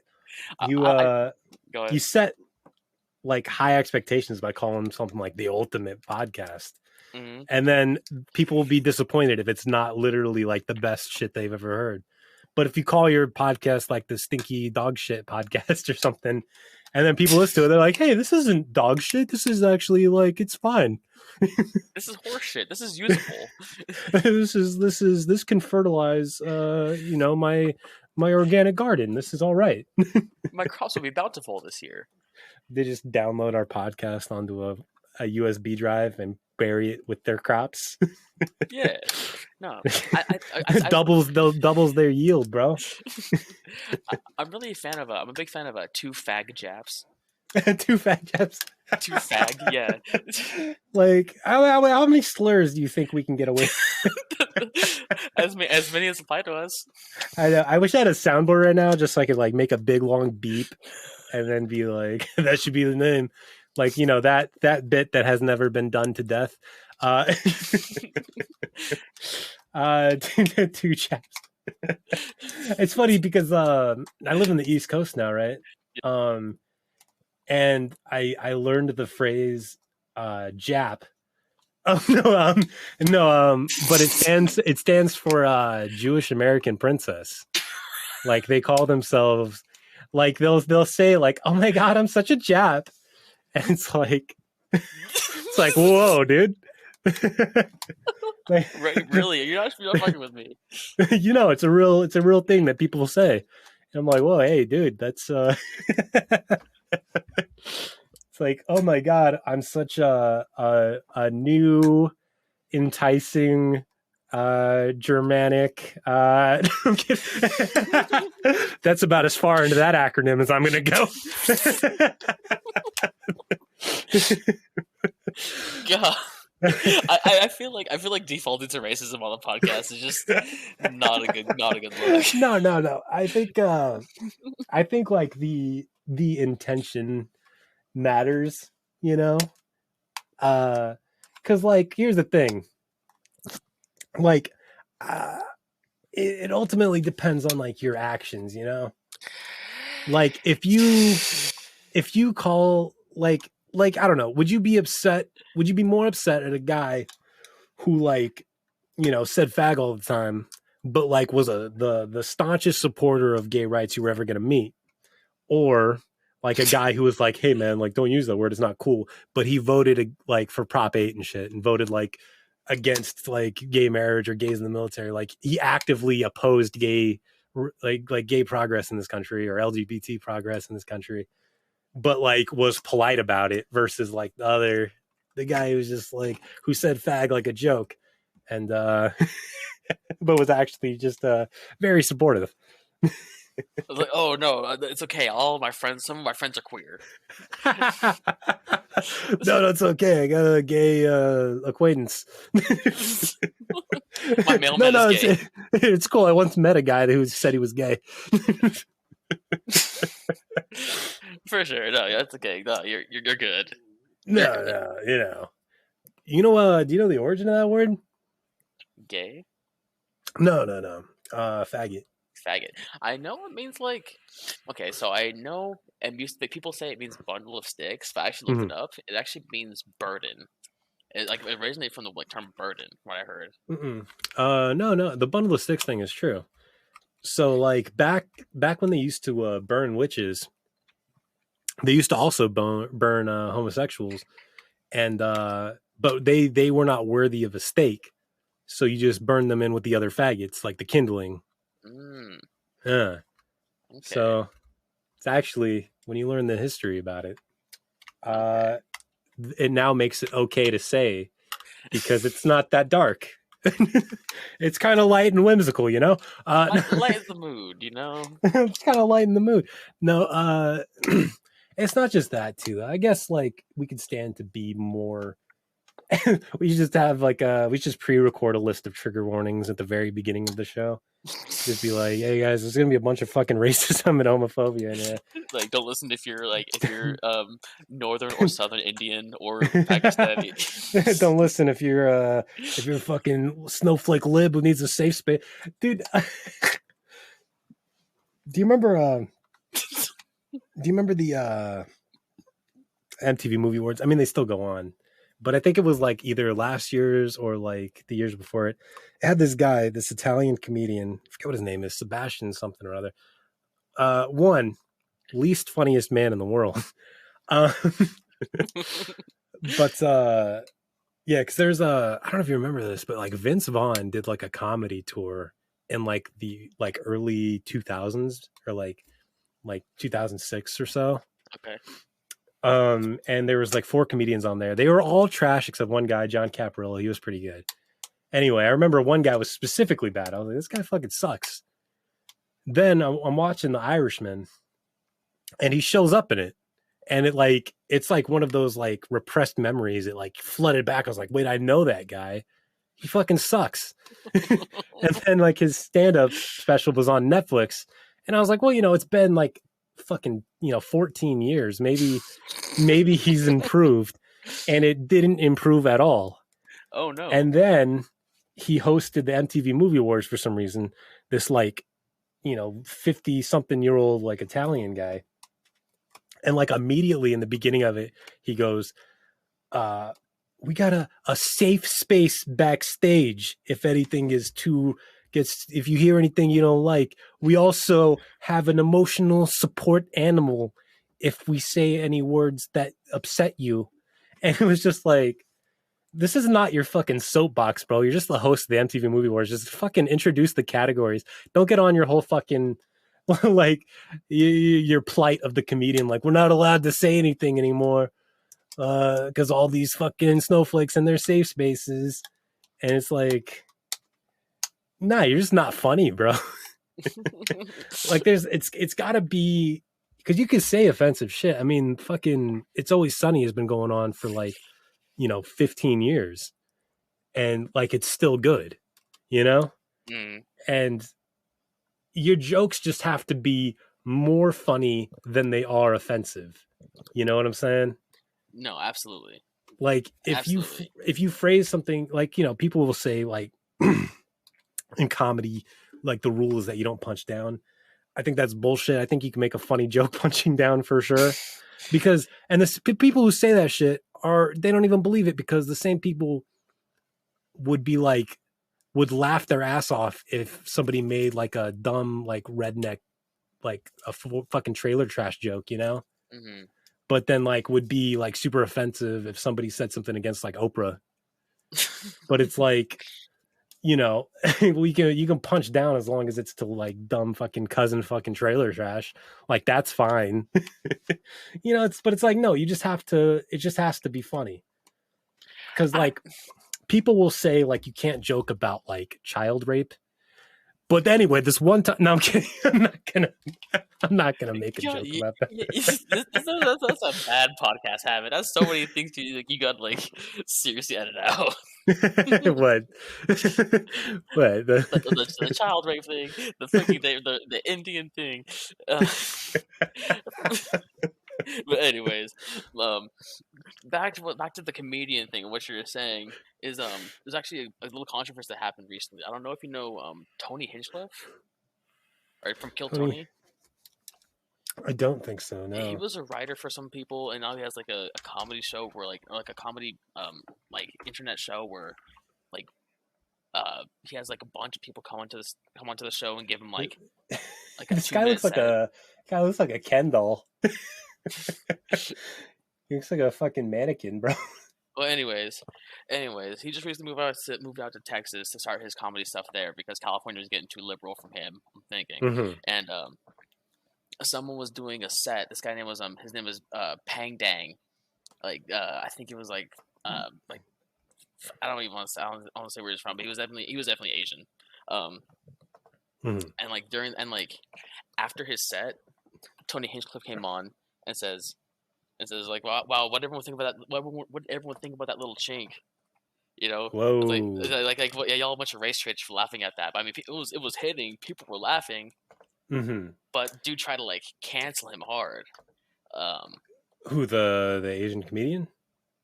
You set like high expectations by calling something like the Ultimate Podcast, and then people will be disappointed if it's not literally like the best shit they've ever heard. But if you call your podcast like the Stinky Dog Shit Podcast or something, And then people listen to it, they're like, hey, this isn't dog shit. This is actually like, it's fine. This is horseshit. This is usable. This can fertilize my organic garden. This is all right. My crops will be bountiful this year. They just download our podcast onto a USB drive and bury it with their crops. Yeah. No. Doubles their yield, bro. I'm really a fan of I'm a big fan of two fag japs. Two fag japs. Two fag, yeah. Like how many slurs do you think we can get away with? as many as apply to us. I know. I wish I had a soundboard right now, just so I could like make a big long beep, and then be like, "That should be the name." Like, you know, that bit that has never been done to death. Two chaps. It's funny because I live in the East Coast now, right? And I learned the phrase Jap. Oh no, but it stands for Jewish American princess. Like they call themselves, like they'll say like, "Oh my God, I'm such a Jap," and it's like whoa, dude. Like, right, really? You're not fucking with me. You know, it's a real thing that people say. And I'm like, whoa, hey, dude, that's it's like, oh my God, I'm such a new, enticing, Germanic. That's about as far into that acronym as I'm gonna go. God. I feel like defaulting to racism on the podcast is just not a good look. No. I think like the intention matters, you know? Cause like here's the thing. Like it ultimately depends on like your actions, you know? Like if you call like I don't know, would you be more upset at a guy who like, you know, said fag all the time, but like was the staunchest supporter of gay rights you were ever going to meet, or like a guy who was like, hey man, like don't use that word, it's not cool, but he voted like for Prop 8 and shit and voted like against like gay marriage or gays in the military, like he actively opposed gay like gay progress in this country or LGBT progress in this country, but like was polite about it, versus like the guy who was just like, who said fag like a joke and but was actually just very supportive. I was like, oh no, it's okay. Some of my friends are queer. No, it's okay. I got a gay acquaintance. My mailman is gay. It's cool. I once met a guy who said he was gay. For sure. No, that's okay. No, you're good. No, you know. Do you know the origin of that word? Gay? No. Faggot. Faggot. I know it means like. Okay, so I know, and people say it means bundle of sticks, but I actually looked it up. It actually means burden. It originated from the term burden. What I heard. No. The bundle of sticks thing is true. So like back when they used to burn witches, they used to also burn homosexuals, and but they were not worthy of a stake, so you just burn them in with the other faggots, like the kindling. Okay. So it's actually, when you learn the history about it, it now makes it okay to say, because it's not that dark. It's kind of light and whimsical, you know. Light the mood, you know. It's kind of light in the mood. No, it's not just that too. I guess like we could stand to be more. We should just have like we should just pre-record a list of trigger warnings at the very beginning of the show. Just be like, hey guys, there's gonna be a bunch of fucking racism and homophobia in here. Like, don't listen if you're Northern or Southern Indian or Pakistani. Don't listen if you're a fucking snowflake lib who needs a safe space, dude. Do you remember the MTV Movie Awards? I mean, they still go on, but I think it was like either last year's or like the years before it. It had this guy, this Italian comedian, I forget what his name is, Sebastian something or other. One, least funniest man in the world. Um, but yeah, because there's I don't know if you remember this, but like Vince Vaughn did like a comedy tour in like the like early 2000s or like 2006 or so. Okay. And there was like 4 comedians on there. They were all trash except one guy, John Caparillo. He was pretty good. Anyway, I remember one guy was specifically bad. I was like, this guy fucking sucks. Then I'm watching The Irishman, and he shows up in it, and it's like one of those like repressed memories. It like flooded back. I was like, wait, I know that guy. He fucking sucks. And then like his stand-up special was on Netflix, and I was like, well, it's been like fucking 14 years. Maybe he's improved, and it didn't improve at all. Oh no. And then he hosted the MTV Movie Awards for some reason. This like 50 something year old like Italian guy, and like immediately in the beginning of it he goes, we got a safe space backstage if anything if you hear anything you don't like. We also have an emotional support animal if we say any words that upset you. And it was just like, this is not your fucking soapbox, bro. You're just the host of the MTV Movie Awards. Just fucking introduce the categories. Don't get on your whole fucking like your plight of the comedian. Like, we're not allowed to say anything anymore because all these fucking snowflakes in their safe spaces. And it's like, nah, you're just not funny, bro. Like, it's got to be, because you can say offensive shit. I mean, fucking It's Always Sunny has been going on for like 15 years, and like it's still good, and your jokes just have to be more funny than they are offensive. You know what I'm saying? No, absolutely. Like if you phrase something like, people will say like in comedy, like the rule is that you don't punch down. I think that's bullshit. I think you can make a funny joke punching down for sure, because the people who say that shit they don't even believe it, because the same people would laugh their ass off if somebody made like a dumb like redneck like a fucking trailer trash joke, Mm-hmm. But then like would be like super offensive if somebody said something against like Oprah. But it's like, you can punch down as long as it's to like dumb fucking cousin fucking trailer trash. Like, that's fine. But it's like, no, it just has to be funny. Because like people will say like you can't joke about like child rape. But anyway, this one time, no, I'm kidding. I'm not gonna make a joke about that. That's a bad podcast habit. That's so many things you got like seriously edit out. What? What? The child rape thing, the freaking the Indian thing. But anyways, back to the comedian thing. What you're saying is there's actually a little controversy that happened recently. I don't know if you know Tony Hinchcliffe, right, from Kill Tony. I don't think so. No. He was a writer for some people, and now he has like a comedy show where like a comedy like internet show where like he has like a bunch of people come onto the show and give him like this guy looks like a Ken doll. He looks like a fucking mannequin, bro. Well, anyways, he just recently moved out to Texas to start his comedy stuff there because California was getting too liberal from him, I'm thinking. Mm-hmm. And someone was doing a set. This guy his name was Pang Dang. Like I think it was like I don't even want to say where he's from, but he was definitely Asian. And like after his set, Tony Hinchcliffe came on and says like, wow, what everyone think about that? What everyone think about that little chink? Whoa. Like y'all a bunch of race traits for laughing at that. But I mean, it was hitting. People were laughing. Mm-hmm. But dude tried to like cancel him hard. Who, the Asian comedian?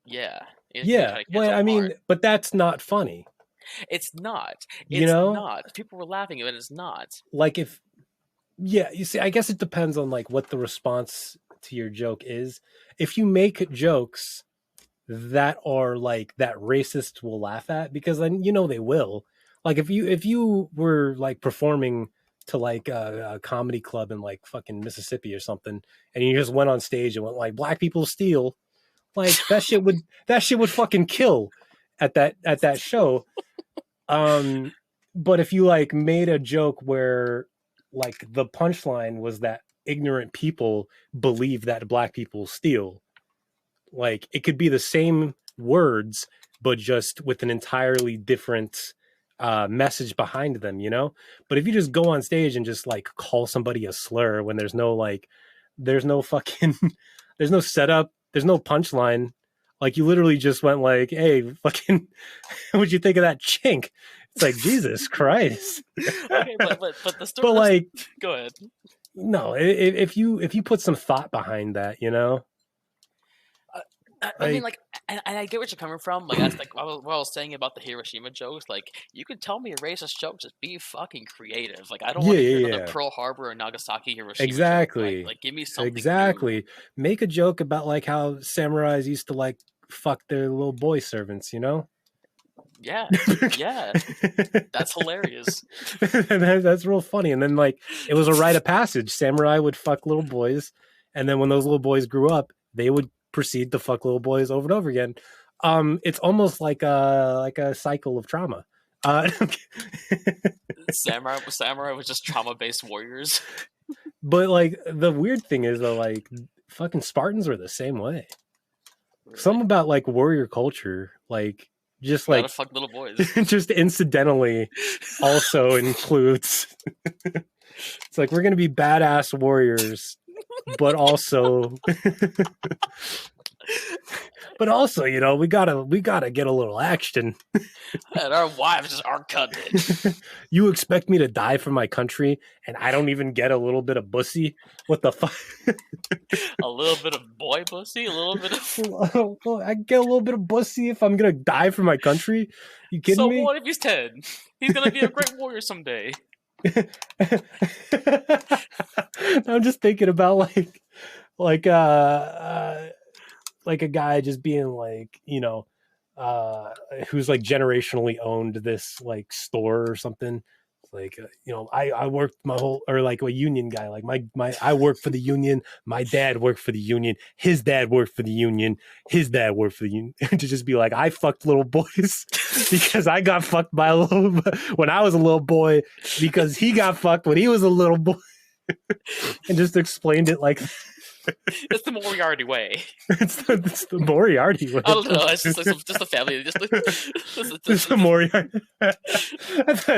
Yeah. Yeah. Well, I mean, but that's not funny. It's not. It's not. People were laughing, but it's not. Like you see, I guess it depends on like what the response to your joke is. If you make jokes that are like that racists will laugh at, because then they will. Like if you were like performing to like a comedy club in like fucking Mississippi or something, and you just went on stage and went like "Black people steal," like that shit would fucking kill at that show. But if you like made a joke where like the punchline was that ignorant people believe that Black people steal, like it could be the same words but just with an entirely different message behind them, you know? But if you just go on stage and just like call somebody a slur when there's no fucking, there's no setup, there's no punchline. Like you literally just went like, hey, fucking, what'd you think of that chink? It's like, Jesus Christ. Okay, but the story. But like, go ahead. No, if you put some thought behind that, you know. I mean, like, and I get what you're coming from. Like, that's like what I was saying about the Hiroshima jokes. Like, you can tell me a racist joke, just be fucking creative. Like, I don't want to hear another Pearl Harbor or Nagasaki Hiroshima exactly. joke. Like, give me something exactly. new. Make a joke about like how samurais used to like fuck their little boy servants, you know. Yeah, yeah, that's hilarious. That's real funny. And then like it was a rite of passage. Samurai would fuck little boys, and then when those little boys grew up, they would proceed to fuck little boys over and over again. It's almost like a cycle of trauma. Samurai was just trauma-based warriors. But like the weird thing is though, like fucking Spartans were the same way. Really? Something about like warrior culture, like just you like gotta fuck little boys. Just incidentally also includes it's like we're gonna be badass warriors, but also you know, we gotta get a little action. And our wives just aren't cutting. You expect me to die for my country and I don't even get a little bit of bussy? What the fuck? A little bit of boy bussy? A little bit of I get a little bit of bussy if I'm gonna die for my country? You kidding me? So what if he's 10? He's gonna be a great warrior someday. I'm just thinking about like a guy just being like, you know, who's like generationally owned this like store or something. Like, you know, I worked my whole, or like a union guy, like my I worked for the union. My dad worked for the union. His dad worked for the union. His dad worked for the union. To just be like, I fucked little boys because I got fucked by a little when I was a little boy because he got fucked when he was a little boy, and just explained it like. It's the Moriarty way. It's the Moriarty way. I don't know. It's just a family. Just the Moriarty.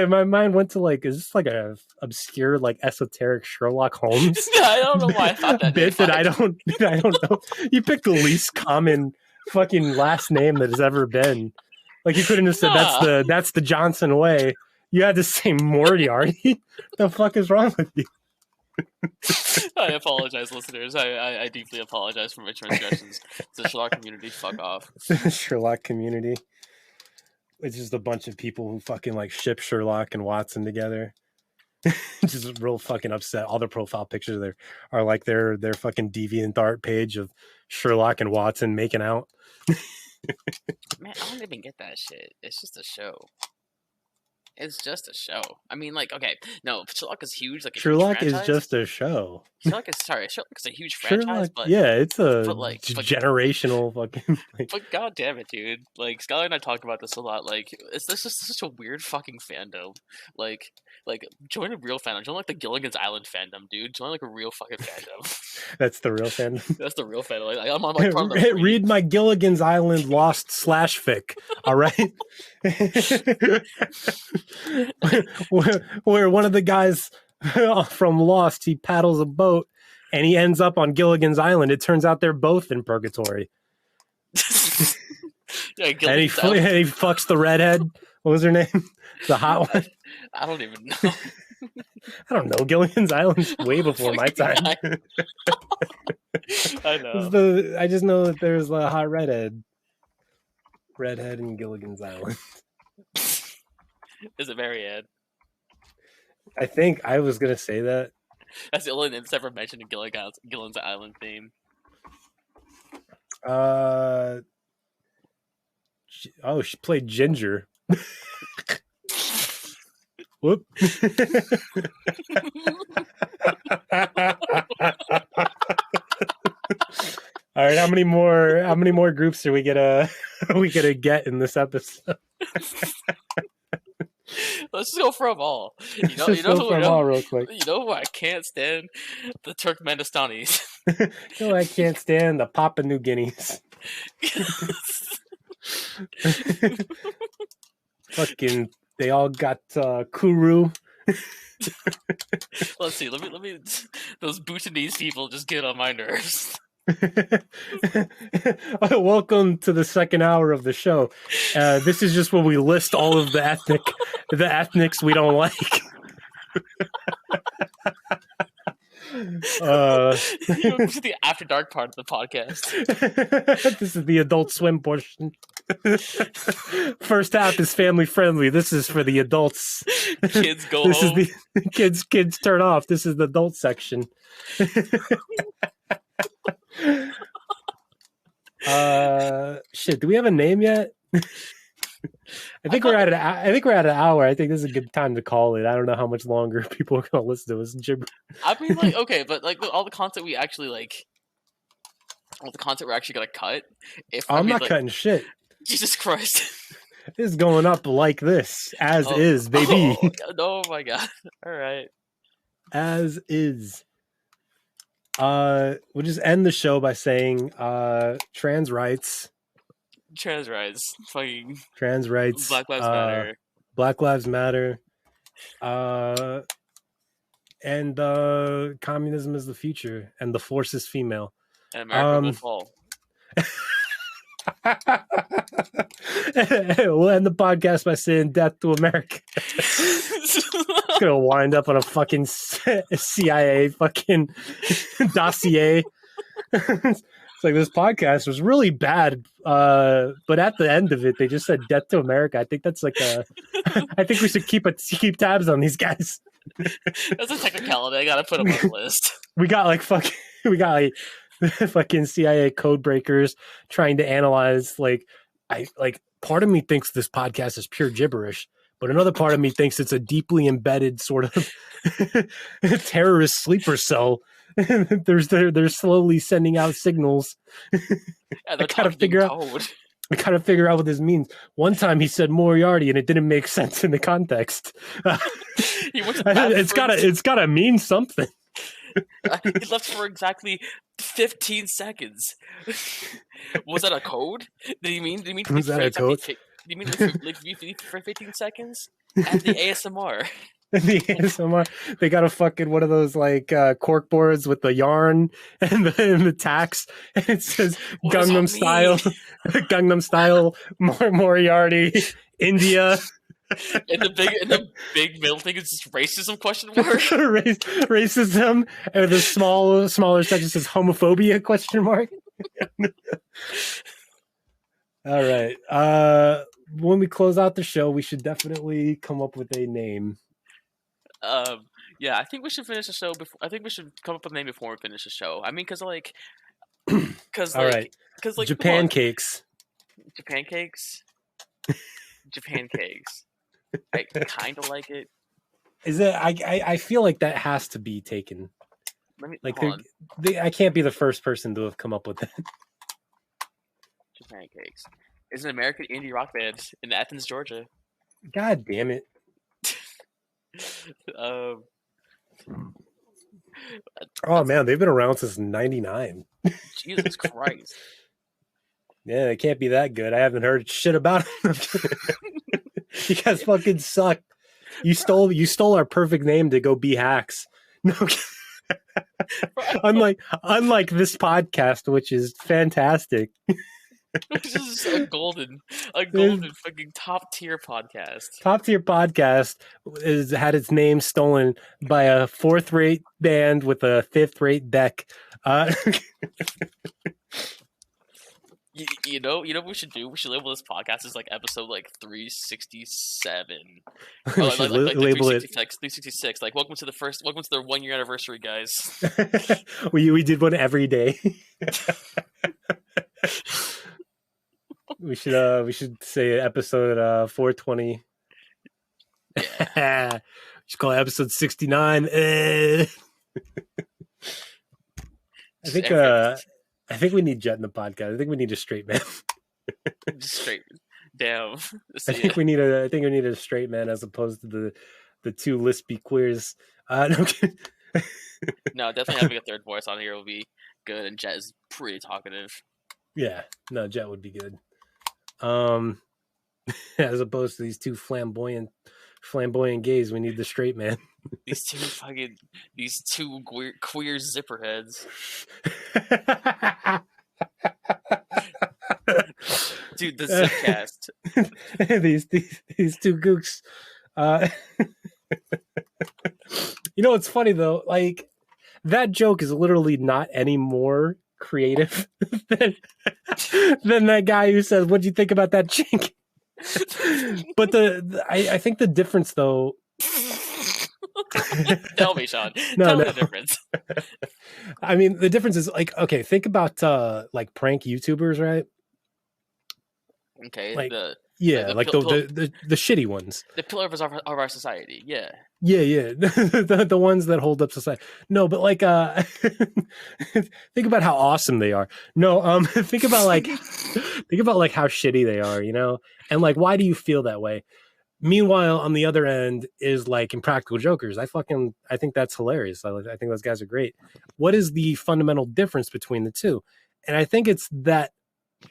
My mind went to like, is this like a obscure like esoteric Sherlock Holmes? I don't know why I thought that bit that I don't know. You picked the least common fucking last name that has ever been. Like you couldn't have said that's the Johnson way. You had to say Moriarty. The fuck is wrong with you? I apologize, listeners. I deeply apologize for my transgressions. The Sherlock community, fuck off. Sherlock community. It's just a bunch of people who fucking like ship Sherlock and Watson together. Just real fucking upset. All their profile pictures there are like their fucking DeviantArt page of Sherlock and Watson making out. Man, I don't even get that shit. It's just a show. It's just a show. I mean, like, okay, no, Sherlock is huge. Like Sherlock is just a show. Sherlock is a huge franchise, but yeah, it's a like generational fucking. But god damn it, dude! Like Skylar and I talk about this a lot. Like, it's this just such a weird fucking fandom. Like join a real fandom. Join like the Gilligan's Island fandom, dude. Join like a real fucking fandom. That's the real fandom. That's the real fandom. Like, I'm on like part of the read my Gilligan's Island Lost /fic. All right. where one of the guys from Lost, he paddles a boat and he ends up on Gilligan's Island. It turns out they're both in purgatory. Yeah, and he fucks the redhead. What was her name? The hot one. I don't even know. I don't know. Gilligan's Island's way before my time. I know. I just know that there's a hot redhead in Gilligan's Island. Is it Marianne? I think I was gonna say that. That's the only name that's ever mentioned in Gilligan's Island theme. She played Ginger. Whoop. All right, how many more groups are we gonna get in this episode? Let's just go for them all. Let's just go for them all real quick. You know who I can't stand? The Turkmenistanis. No, I can't stand the Papua New Guineas. Fucking, they all got Kuru. Let's see. Let me. Those Bhutanese people just get on my nerves. Welcome to the second hour of the show. This is just where we list all of the ethnics we don't like. This is the after dark part of the podcast. This is the Adult Swim portion. First half is family friendly. This is for the adults. Kids go this home. Is the kids turn off. This is the adult section. Shit, do we have a name yet? I think we're at an hour. I think this is a good time to call it. I don't know how much longer people are gonna listen to us gibber. I mean, like, okay, but like all the content we actually like, all the content we're actually gonna cut. I'm not cutting shit. Jesus Christ. This is going up like this, as is, baby. Oh my god! All right, as is. We'll just end the show by saying, trans rights. Trans rights, fucking trans rights. Black Lives Matter. Black Lives Matter. And communism is the future, and the force is female. And America will fall. We'll end the podcast by saying "Death to America." It's gonna wind up on a fucking CIA fucking dossier. It's like, this podcast was really bad, but at the end of it, they just said "Death to America." I think that's like I think we should keep tabs on these guys. That's a technicality. I gotta put them on the list. We got like fucking CIA code breakers trying to analyze part of me thinks this podcast is pure gibberish, but another part of me thinks it's a deeply embedded sort of terrorist sleeper cell. They're slowly sending out signals. Yeah, I gotta figure out what this means. One time he said Moriarty and it didn't make sense in the context. It's gotta mean something. He left for exactly 15 seconds. Was that a code? Did he mean? Was that a code? Did he mean for 15 seconds? And the ASMR. The ASMR. They got a fucking one of those like cork boards with the yarn and the tacks, and it says Gangnam Style, Gangnam Style, Moriarty, India. And the big middle thing is just racism question mark. Racism, and the smaller section says homophobia question mark. All right. When we close out the show, we should definitely come up with a name. Yeah, I think we should finish the show before. I think we should come up with a name before we finish the show. I mean, because Japan cakes. Japan cakes. Japan cakes. I kind of like it. Is it? I feel like that has to be taken. I can't be the first person to have come up with that. Japan cakes. It's an American indie rock band in Athens, Georgia. God damn it. Oh man, they've been around since '99. Jesus Christ. Yeah, it can't be that good. I haven't heard shit about them. You guys fucking suck. You stole our perfect name to go be hacks. No. unlike this podcast, which is fantastic. This is a golden fucking top tier podcast. Top tier podcast had its name stolen by a 4th-rate band with a 5th-rate deck. You know what we should do? We should label this podcast as like episode like 367. Label it 366. Like welcome to the 1 year anniversary, guys. we did one every day. We should say episode 420. Yeah. Just call it episode 69. I think we need Jet in the podcast. I think we need a straight man. Just straight. Damn. I think we need a straight man as opposed to the two lispy queers. No, no, definitely having a third voice on here will be good, and Jet is pretty talkative. Yeah, no, Jet would be good. As opposed to these two flamboyant gays, we need the straight man. These two queer zipperheads. Dude, the Zipcast. these two gooks. You know, it's funny though. Like, that joke is literally not any more creative than that guy who says, "What'd you think about that chink?" But I think the difference though. Tell me, Sean. Tell me the difference. I mean, the difference is like, okay, think about like prank YouTubers, right? Okay, like, the shitty ones, the pillar of our society. Yeah, the ones that hold up society. No, but like, think about how awesome they are. No, think about like how shitty they are, you know, and like, why do you feel that way? Meanwhile, on the other end is like Impractical Jokers. I think that's hilarious. I think those guys are great. What is the fundamental difference between the two? And I think it's that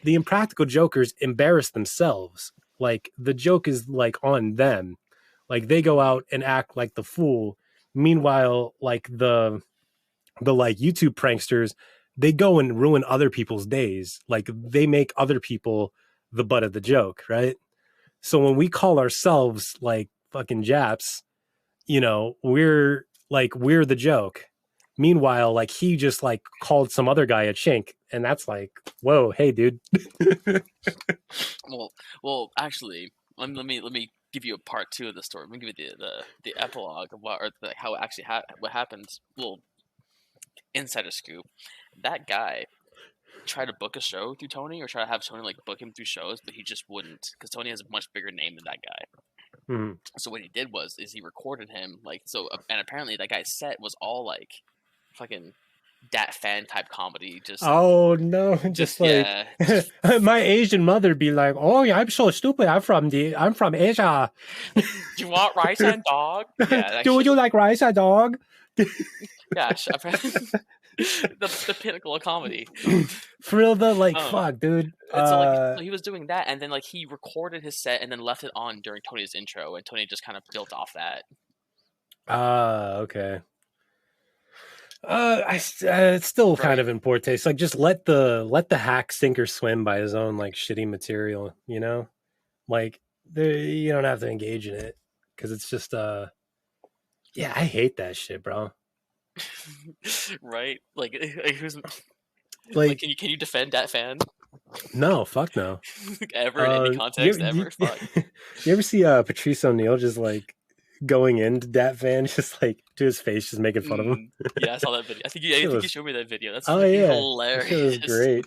the Impractical Jokers embarrass themselves. Like, the joke is like on them. Like, they go out and act like the fool. Meanwhile, like the like YouTube pranksters, they go and ruin other people's days. Like, they make other people the butt of the joke, right? So when we call ourselves like fucking Japs, you know, we're the joke. Meanwhile, like, he just like called some other guy a chink, and that's like, whoa, hey, dude. well, actually, let me give you a part 2 of the story. Let me give you the epilogue of how it actually what happened. Well, insider scoop. That guy tried to book a show through Tony, or try to have Tony like book him through shows, but he just wouldn't, because Tony has a much bigger name than that guy. Mm-hmm. So what he did is he recorded him and apparently that guy's set was all like fucking Dat fan type comedy. Just oh no, just like, yeah. My Asian mother be like, "Oh, I'm so stupid. I'm from Asia. Do you want rice and dog? Yeah, do you like rice and dog?" Yeah, the pinnacle of comedy. For real though, like, fuck, dude. So he was doing that, and then like he recorded his set and then left it on during Tony's intro, and Tony just kind of built off that. Okay. It's still kind of in poor taste. Like, just let the hack sink or swim by his own like shitty material, you know? Like, you don't have to engage in it, because it's just yeah, I hate that shit, bro. Right? Like who's like can you defend that fan? No, fuck no. Ever in any context ever? Fuck. You ever see Patrice O'Neal just like going into Dat fan, just like to his face, just making fun of him? Yeah, I saw that video. I think you showed me that video. That's hilarious. It was great.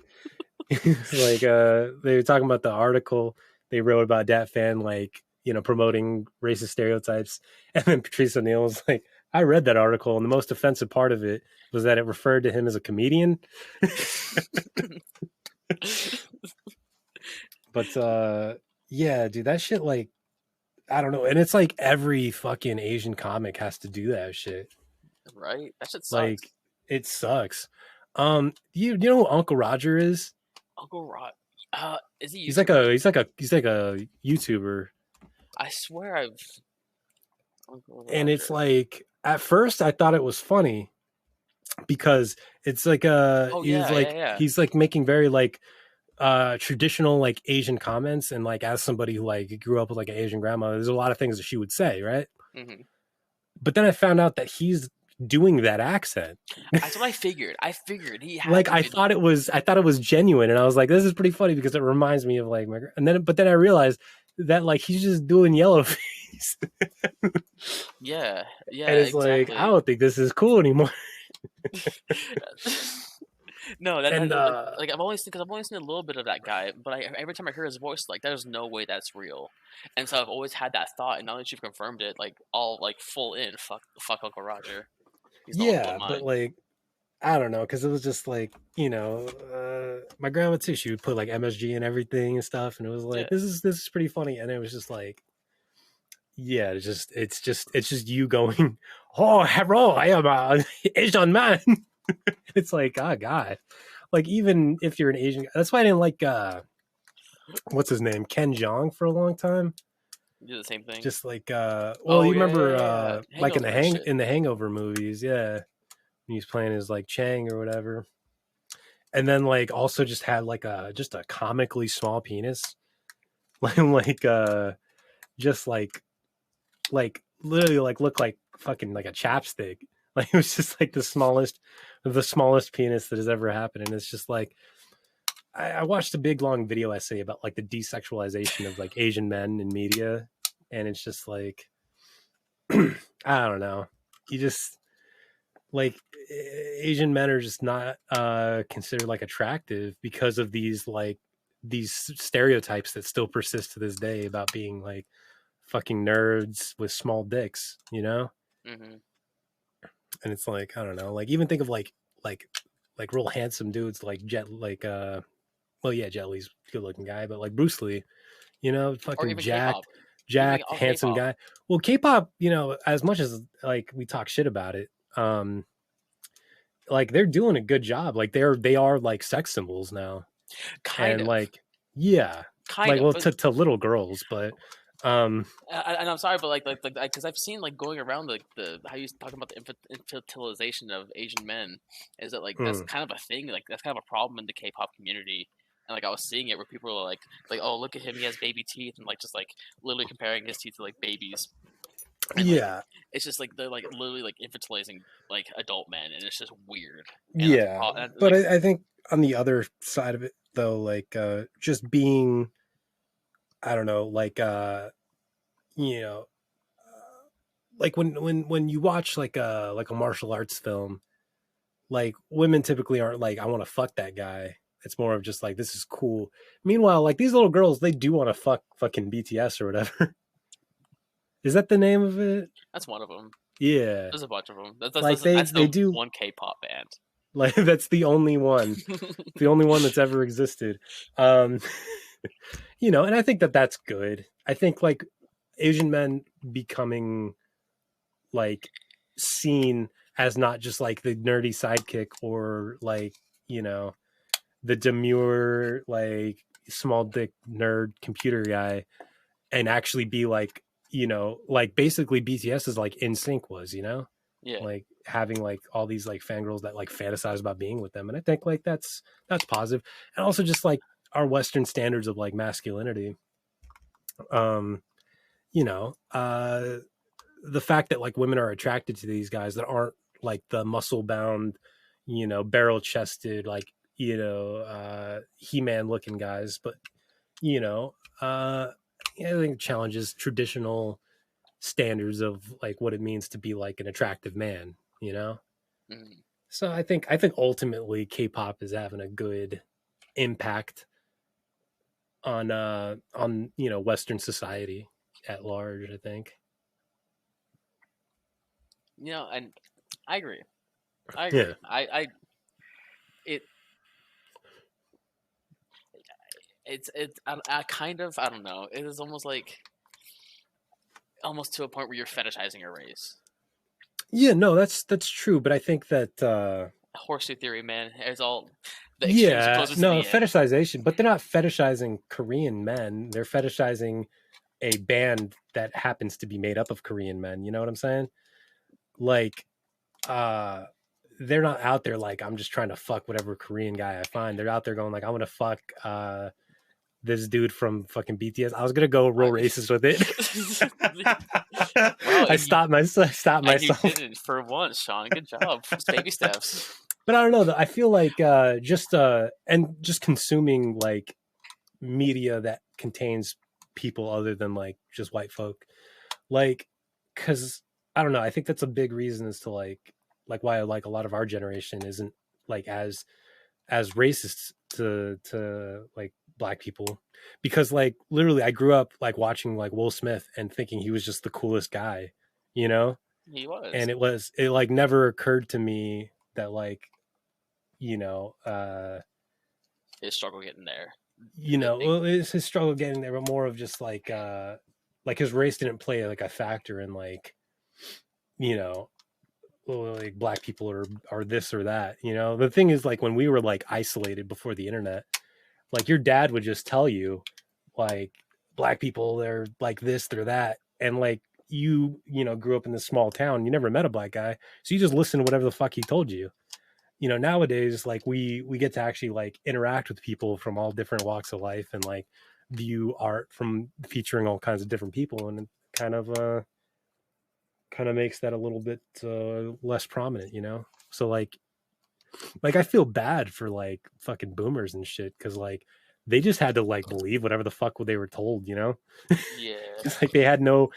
Like, they were talking about the article they wrote about Dat fan, like, you know, promoting racist stereotypes, and then Patrice O'Neal was like, "I read that article, and the most offensive part of it was that it referred to him as a comedian." But yeah, dude, that shit, like, I don't know. And it's like every fucking Asian comic has to do that shit. Right? That shit sucks. Like, it sucks. You know who Uncle Roger is? Uncle Roger. Is he? He's like a YouTuber. I swear and it's like, at first I thought it was funny, because it's like he's like making very like traditional like Asian comments, and like, as somebody who like grew up with like an Asian grandma, there's a lot of things that she would say, right? Mm-hmm. But then I found out that he's doing that accent. That's what I figured. He had like, I thought it was genuine, and I was like, this is pretty funny, because it reminds me of like my. But then I realized that like he's just doing yellow face. Yeah, and it's exactly. Like, I don't think this is cool anymore. No, And like I've only seen because I've only seen a little bit of that guy, but every time I hear his voice, like there's no way that's real, and so I've always had that thought, and now that you've confirmed it, like all like full in, fuck Uncle Roger, he's the uncle of yeah, but mine. like I don't know, because it was just like, my grandma too. She would put like MSG and everything and stuff, and it was like Yeah, this is pretty funny. And it was just like, yeah, it's just you going, oh, hello, I am a Asian man. It's like, oh god, like even if you're an Asian guy, that's why I didn't like what's his name, Ken Jeong for a long time. do the same thing. Just like well, Oh you yeah, yeah, remember yeah, yeah. like Hangover and shit. in the Hangover movies, yeah, when he's playing as like Chang or whatever. And then like also just had like a comically small penis. like just like literally like looked like fucking like a chapstick. Like it was just like the smallest penis that has ever happened. And it's just like I watched a big long video essay about like the desexualization of like Asian men in media, and it's just like I don't know. You just like Asian men are just not considered like attractive because of these stereotypes that still persist to this day about being like fucking nerds with small dicks, you know? Hmm. And it's like, I don't know, like even think of like real handsome dudes like well yeah, Jet Li's a good looking guy, but like Bruce Lee, Or fucking even K-pop, even jacked, all handsome K-pop. guy. Well, K-pop, as much as like we talk shit about it, like they're doing a good job. Like they are like sex symbols now. Kind And of, like yeah, kind like of, well but to little girls, but um and I'm sorry, but like because I've seen like going around like the how you talking about the infantilization of Asian men is that like that's mm, kind of a thing, like that's kind of a problem in the K-pop community. And like I was seeing it where people are like oh look at him, he has baby teeth, and like just like literally comparing his teeth to like babies, and like yeah, it's just like they're like literally like infantilizing like adult men, and it's just weird. And that's a yeah. problem. But Like I think on the other side of it though, like just being, I don't know, like you know, like when you watch like a martial arts film, like women typically aren't like, I want to fuck that guy. It's more of just like, this is cool. Meanwhile, like these little girls, they do want to fuck fucking BTS or whatever. Is that the name of it? that's one of them. Yeah. There's a bunch of them. Like That's they the do, one K-pop band. like that's the only one. The only one that's ever existed. Um and I think that that's good. I think like Asian men becoming like seen as not just like the nerdy sidekick or like, you know, the demure like small dick nerd computer guy, and actually be like, like basically BTS is like In Sync was, Yeah. like having like all these like fangirls that like fantasize about being with them. And I think like that's positive. And also just like our Western standards of like masculinity. Um, you know, the fact that like women are attracted to these guys that aren't like the muscle bound, barrel chested, like, He-Man looking guys, but you know, I think it challenges traditional standards of like what it means to be like an attractive man. Mhm. So I think ultimately K-pop is having a good impact on Western society at large, I think. And I agree. I Yeah. agree. It, I kind of, I don't know. It is almost like, almost to a point where you're fetishizing a race. Yeah, no, that's true, but I think that Horseshoe theory, man. It's all the extremes yeah, closest to no, the end. fetishization, but they're not fetishizing Korean men. They're fetishizing a band that happens to be made up of Korean men. You know what I'm saying? Like, uh, they're not out there like, I'm just trying to fuck whatever Korean guy I find. They're out there going like, I'm gonna fuck this dude from fucking BTS. I was gonna go real I, racist with it. wow, I stopped and you myself. did it for once, Sean. Good job. It's baby steps. But I don't know. I feel like just consuming like media that contains people other than like just white folk, like, because I don't know. I think that's a big reason as to like why like a lot of our generation isn't like as as racist to like black people, because like literally I grew up like watching like Will Smith and thinking he was just the coolest guy, you know? He was. And it like never occurred to me that like, you know, His struggle getting there. you know, well, it's his struggle getting there, but more of just like his race didn't play like a factor in like, you know, like black people are this or that, you know. The thing is, like, when we were like isolated before the internet, like your dad would just tell you like black people, they're like this, they're that, and like you know, grew up in this small town, you never met a black guy, so you just listen to whatever the fuck he told you. You know, nowadays, like we get to actually like interact with people from all different walks of life and like view art from featuring all kinds of different people, and it kind of makes that a little bit less prominent, you know. So like I feel bad for like fucking boomers and shit, because like they just had to like believe whatever the fuck they were told, you know. Yeah. It's like they had no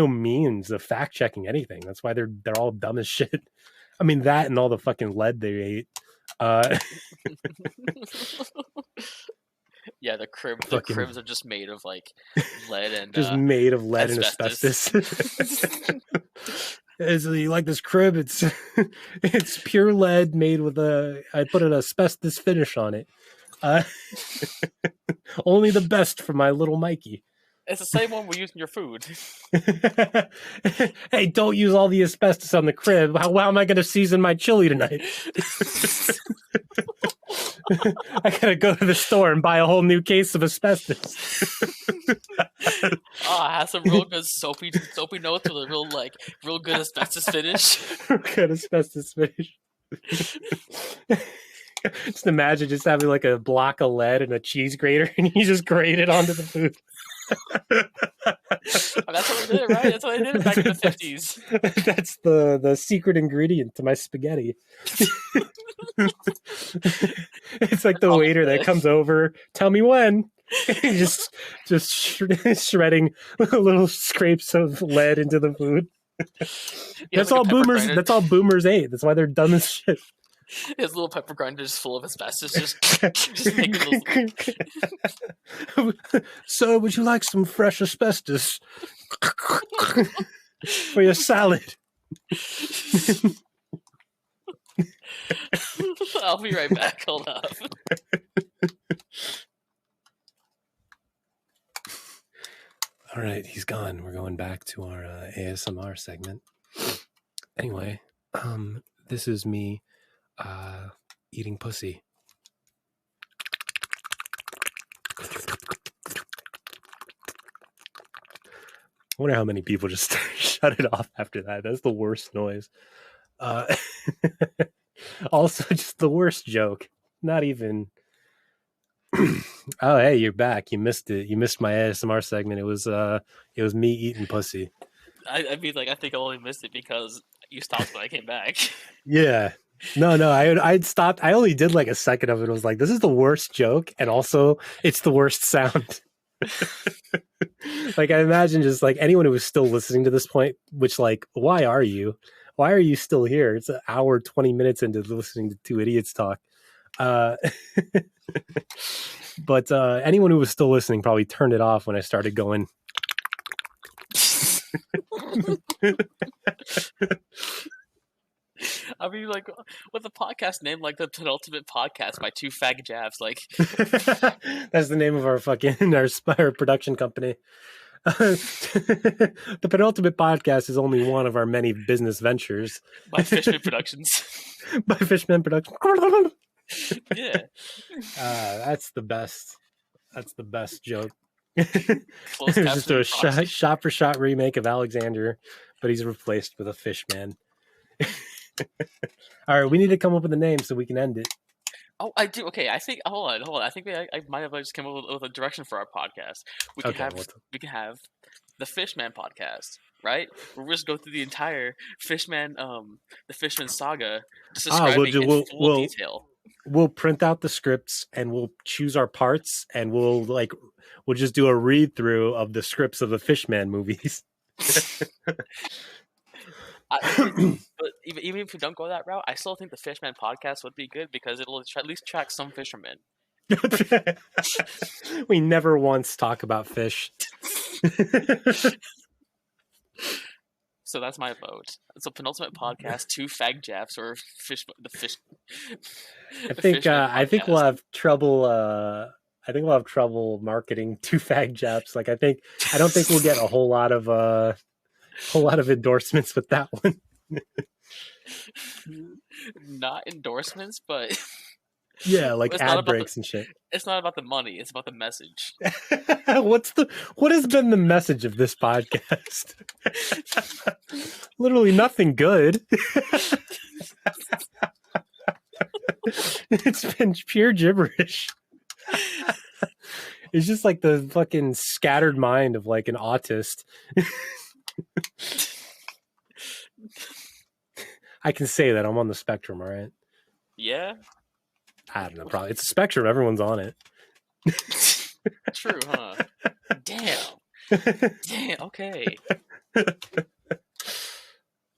means of fact checking anything. That's why they're all dumb as shit. I mean, that and all the fucking lead they ate. Yeah, the cribs are just made of like lead and just made of lead asbestos. and asbestos. You like this crib? It's it's pure lead made with I put an asbestos finish on it. Only the best for my little Mikey. It's the same one we use in your food. Hey, don't use all the asbestos on the crib. How am I going to season my chili tonight? I gotta go to the store and buy a whole new case of asbestos. I have some real good soapy notes with a real good asbestos finish. Good asbestos finish. Just imagine just having like a block of lead and a cheese grater, and you just grate it onto the food. That's what they did, right? That's what they did back in the 50s. That's the secret ingredient to my spaghetti. It's like the waiter that comes over, tell me when. just shredding little scrapes of lead into the food. That's all boomers. That's all boomers ate. That's why they're dumb as shit. His little pepper grinder is full of asbestos. Just making those... So, would you like some fresh asbestos for your salad? I'll be right back. Hold up. All right, he's gone. We're going back to our ASMR segment. Anyway, this is me eating pussy. I wonder how many people just shut it off after that. That's the worst noise. Also, just the worst joke. Not even. Oh, hey, you're back. You missed it. You missed my ASMR segment. It was me eating pussy. I mean, like, I think I only missed it because you stopped when I came back. Yeah. No, I'd stopped. I only did like a second of it. I was like, this is the worst joke, and also it's the worst sound. Like, I imagine just like anyone who was still listening to this point, which like, why are you still here? It's an hour, 20 minutes into listening to two idiots talk. But anyone who was still listening probably turned it off when I started going. I mean, like, with a podcast name like the Penultimate Podcast by Two Fag Jabs, like... That's the name of our our production company. The Penultimate Podcast is only one of our many business ventures. By Fishman Productions. By Fishman Productions. Yeah. That's the best. That's the best joke. It's just a shot-for-shot remake of Alexander, but he's replaced with a fish man. All right, we need to come up with a name so we can end it. Oh, I do. Okay, I think. Hold on. I think I might have just come up with a direction for our podcast. We can have the Fishman Podcast, right? We'll just go through the entire Fishman, the Fishman saga, just describing in full detail. We'll print out the scripts and we'll choose our parts, and we'll just do a read through of the scripts of the Fishman movies. But even if you don't go that route, I still think the Fishman podcast would be good because it'll at least track some fishermen. We never once talk about fish. So that's my vote. It's a penultimate podcast, 2 fag japs or the fish. I think we'll have trouble. I think we'll have trouble marketing 2 fag japs. Like I don't think we'll get a whole lot of endorsements with that one. Not endorsements, but yeah, like ad breaks and shit. It's not about the money; it's about the message. What has been the message of this podcast? Literally nothing good. It's been pure gibberish. It's just like the fucking scattered mind of like an autist. I can say that I'm on the spectrum, all right? Yeah. I don't know, probably. It's a spectrum. Everyone's on it. True, huh? Damn. Okay.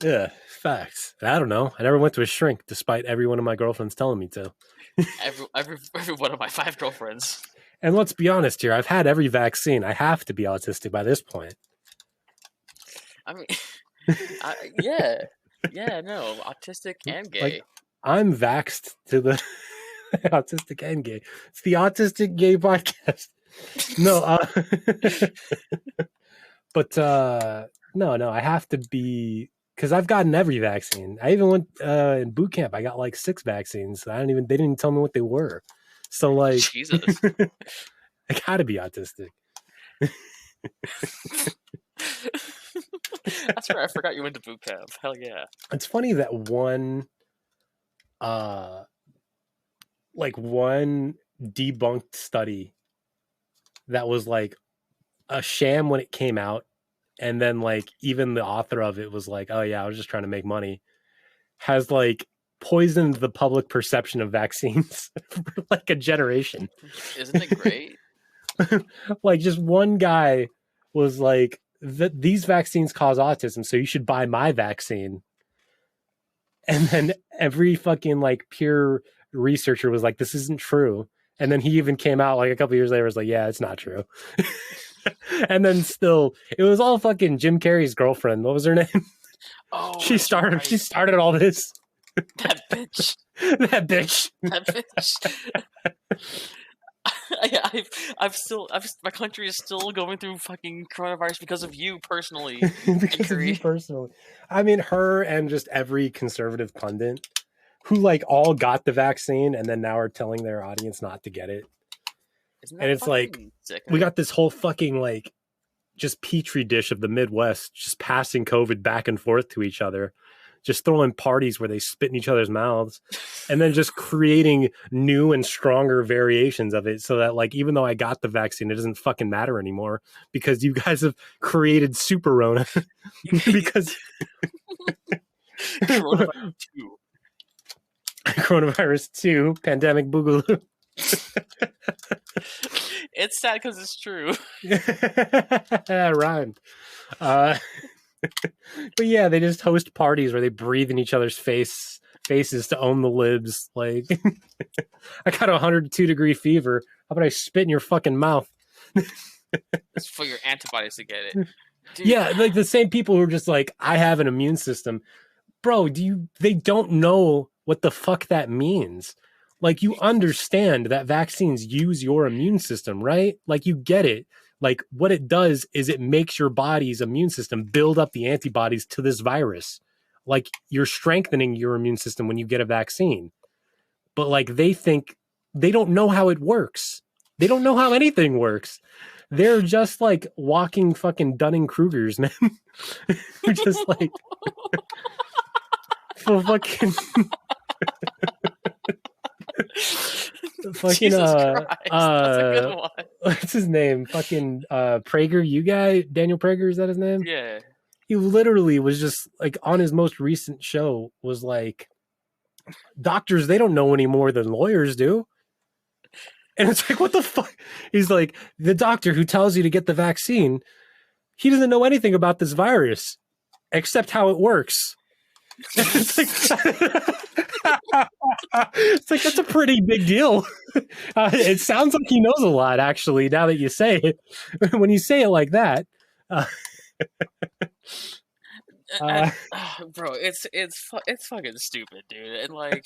Yeah, facts. I don't know. I never went to a shrink, despite every one of my girlfriends telling me to. every one of my 5 girlfriends. And let's be honest here. I've had every vaccine. I have to be autistic by this point. I mean, yeah, no, autistic and gay. Like, I'm vaxxed to the autistic and gay. It's the Autistic Gay Podcast. No, but no, I have to be, because I've gotten every vaccine. I even went in boot camp. I got like 6 vaccines. They didn't even tell me what they were. So like, Jesus, I gotta be autistic. That's right. I forgot you went to boot camp. Hell yeah. It's funny that one debunked study that was like a sham when it came out, and then like even the author of it was like, oh yeah, I was just trying to make money, has like poisoned the public perception of vaccines for like a generation. Isn't it great? Like just one guy was like, these vaccines cause autism, so you should buy my vaccine. And then every fucking like peer researcher was like, this isn't true. And then he even came out like a couple years later, was like, yeah, it's not true. And then still, it was all fucking Jim Carrey's girlfriend. What was her name? Oh, she started all this. That bitch. That bitch. My country is still going through fucking coronavirus because of you personally. Because of you personally. I mean, her and just every conservative pundit who like all got the vaccine and then now are telling their audience not to get it. And it's like, we got this whole fucking like just petri dish of the Midwest just passing COVID back and forth to each other, just throwing parties where they spit in each other's mouths, and then just creating new and stronger variations of it so that like, even though I got the vaccine, it doesn't fucking matter anymore because you guys have created Super Rona. Because Coronavirus 2. Coronavirus 2, Pandemic Boogaloo. It's sad because it's true. Rhymed. But yeah, they just host parties where they breathe in each other's faces to own the libs. Like, I got a 102-degree fever. How about I spit in your fucking mouth? It's for your antibodies to get it. Dude. Yeah, like the same people who are just like, I have an immune system. Bro, they don't know what the fuck that means. Like, you understand that vaccines use your immune system, right? Like, you get it. Like, what it does is it makes your body's immune system build up the antibodies to this virus. Like, you're strengthening your immune system when you get a vaccine. But, like, they don't know how it works. They don't know how anything works. They're just, like, walking fucking Dunning-Krugers, man. They're just, like... so fucking... fucking Jesus Christ, that's a good one. What's his name? Fucking Prager, you guy, Daniel Prager, is that his name? Yeah. He literally was just like on his most recent show was like, doctors, they don't know any more than lawyers do. And it's like, what the fuck? He's like, the doctor who tells you to get the vaccine, he doesn't know anything about this virus except how it works. It's like, it's like, that's a pretty big deal. It sounds like he knows a lot, actually, now that you say it. When you say it like that. Bro, it's fucking stupid, dude. And like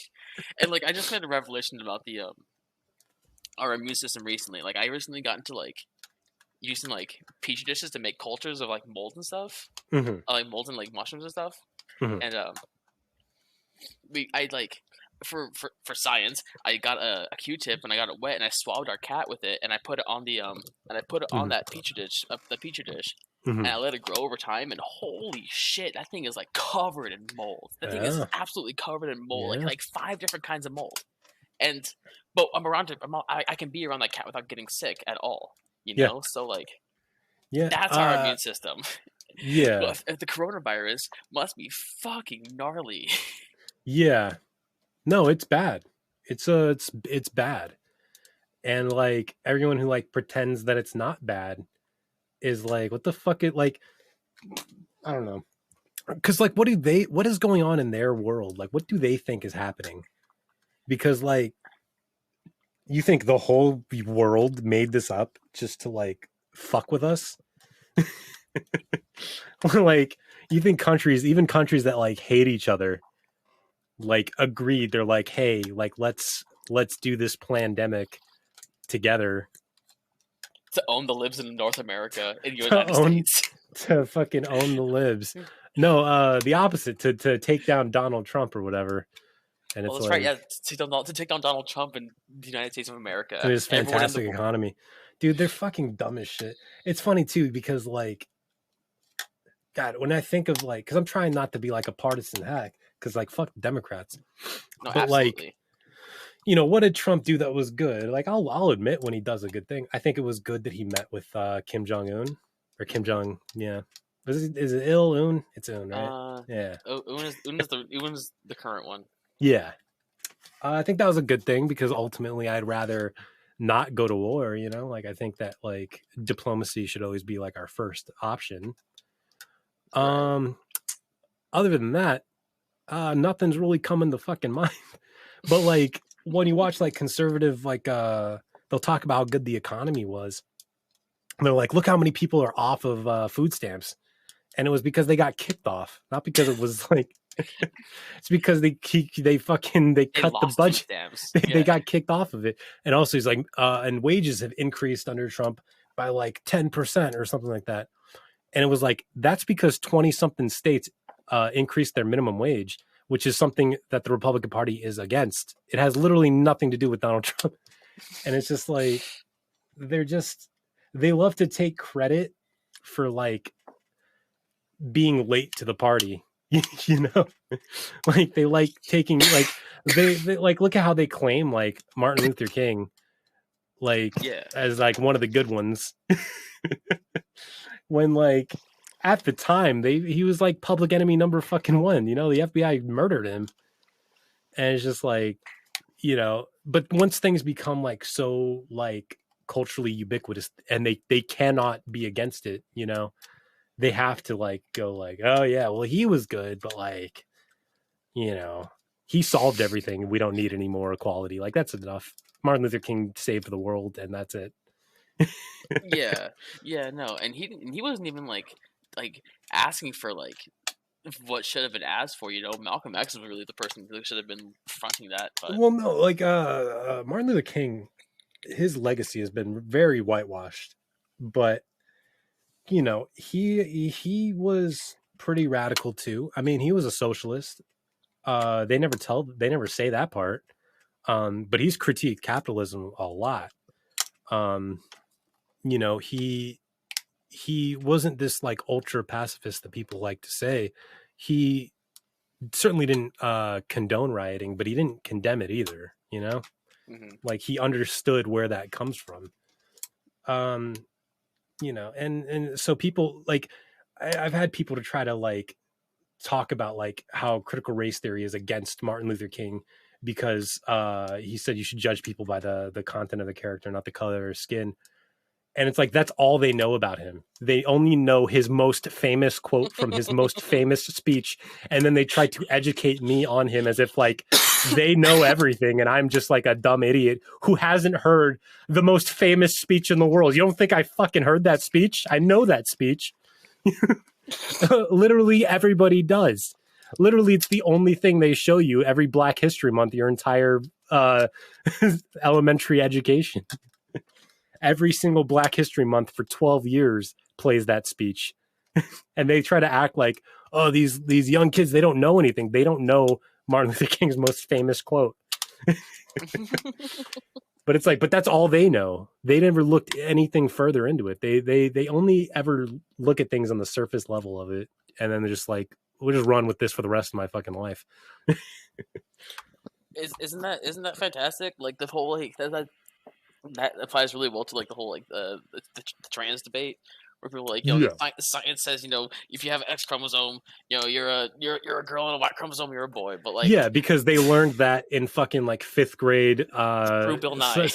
I just had a revelation about the our immune system recently. Like I recently got into like using like petri dishes to make cultures of like mold and stuff, like molds and like mushrooms and stuff. And I like for science, I got a Q-tip and I got it wet and I swabbed our cat with it and I put it on the on that petri dish, the petri dish, and I let it grow over time. And holy shit, that thing is like covered in mold. That thing is absolutely covered in mold, like 5 different kinds of mold. And but I'm around it. I can be around that cat without getting sick at all. You know, so like, that's our immune system. Yeah, if the coronavirus must be fucking gnarly. Yeah, no, it's bad. It's bad, and like everyone who like pretends that it's not bad is like, what the fuck? It like, I don't know, because like, what is going on in their world? Like, what do they think is happening? Because like, you think the whole world made this up just to like fuck with us? Like, you think even countries that like hate each other, like agreed, they're like, hey, like let's do this pandemic together to own the libs in North America, in the United States. To fucking own the libs. No, the opposite, to take down Donald Trump or whatever. And well, it's that's like, right, yeah, to take down Donald Trump in the United States of America. And his fantastic economy. Dude, they're fucking dumb as shit. It's funny too, because like, God, when I think of like, because I'm trying not to be like a partisan hack, because like, fuck Democrats. No, but absolutely. Like, you know, what did Trump do that was good? Like, I'll admit when he does a good thing. I think it was good that he met with Kim Jong-un or Kim Jong. Yeah, is it Un? It's Un, right? Yeah. Un is the current one. Yeah, I think that was a good thing, because ultimately I'd rather not go to war. You know, like I think that like diplomacy should always be like our first option. Right. Other than that, nothing's really coming to fucking mind. But like, when you watch like conservative, like they'll talk about how good the economy was. And they're like, look how many people are off of food stamps. And it was because they got kicked off, not because it was like, it's because they cut the budget. They got kicked off of it. And also he's like, and wages have increased under Trump by like 10% or something like that. And it was like, that's because 20 something states increased their minimum wage, which is something that the Republican Party is against. It has literally nothing to do with Donald Trump. And it's just like, they love to take credit for like being late to the party, you know, like they like taking like, they like, look at how they claim like Martin Luther King, like as like one of the good ones. When like, at the time he was like public enemy number fucking 1, you know, the FBI murdered him. And it's just like, you know, but once things become like so like culturally ubiquitous and they cannot be against it, you know, they have to like go like, oh yeah, well he was good, but like, you know, he solved everything. We don't need any more equality. Like, that's enough. Martin Luther King saved the world, and that's it. No, and he wasn't even like asking for like what should have been asked for. You know, Malcolm X was really the person who should have been fronting that. But well, no, like Martin Luther King, his legacy has been very whitewashed, but you know, he was pretty radical too. I mean, he was a socialist. They never say that part. But he's critiqued capitalism a lot. You know, he wasn't this like ultra pacifist that people like to say. He certainly didn't condone rioting, but he didn't condemn it either, you know? Like, he understood where that comes from. You know, and so people like, I've had people to try to like talk about like how critical race theory is against Martin Luther King, because he said you should judge people by the content of the character, not the color of their skin. And it's like, that's all they know about him. They only know his most famous quote from his most famous speech. And then they try to educate me on him as if like they know everything. And I'm just like a dumb idiot who hasn't heard the most famous speech in the world. You don't think I fucking heard that speech? I know that speech. Literally everybody does. Literally, it's the only thing they show you every Black History Month, your entire elementary education. Every single Black History Month for 12 years plays that speech. And they try to act like, oh, these young kids, they don't know anything. They don't know Martin Luther King's most famous quote. But it's like, but that's all they know. They never looked anything further into it. They only ever look at things on the surface level of it. And then they're just like, we'll just run with this for the rest of my fucking life. Isn't that fantastic? Like the whole like that applies really well to like the whole like the trans debate, where people are like, you know, science says, you know, if you have X chromosome, you know, you're a girl, and a Y chromosome, you're a boy. But like, yeah, because they learned that in fucking like 5th grade through Bill Nye.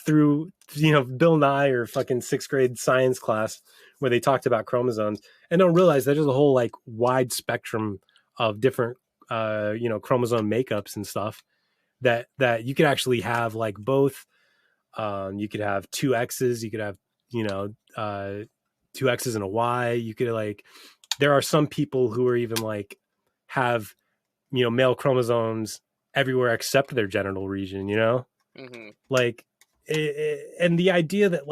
Through, you know, Bill Nye, or fucking 6th grade science class where they talked about chromosomes, and don't realize that there's a whole like wide spectrum of different you know, chromosome makeups and stuff that you could actually have like both. You could have 2 X's, you could have, you know, 2 X's and a Y. You could like, there are some people who are even like have, you know, male chromosomes everywhere except their genital region, you know? Mm-hmm. Like, and the idea that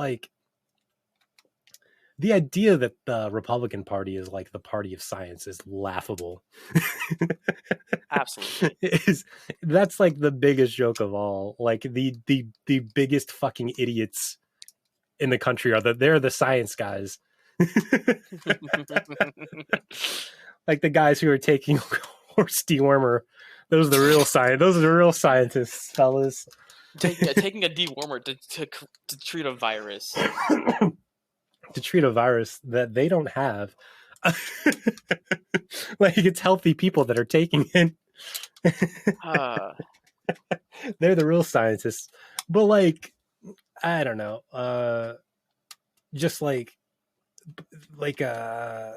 the Republican Party is like the party of science is laughable. Absolutely. That's like the biggest joke of all. Like the biggest fucking idiots in the country they're the science guys. Like the guys who are taking horse dewormer. Those are the real science. Those are the real scientists, fellas. Taking a dewormer to treat a virus. To treat a virus that they don't have. Like it's healthy people that are taking it. They're the real scientists. But like, I don't know. Just like I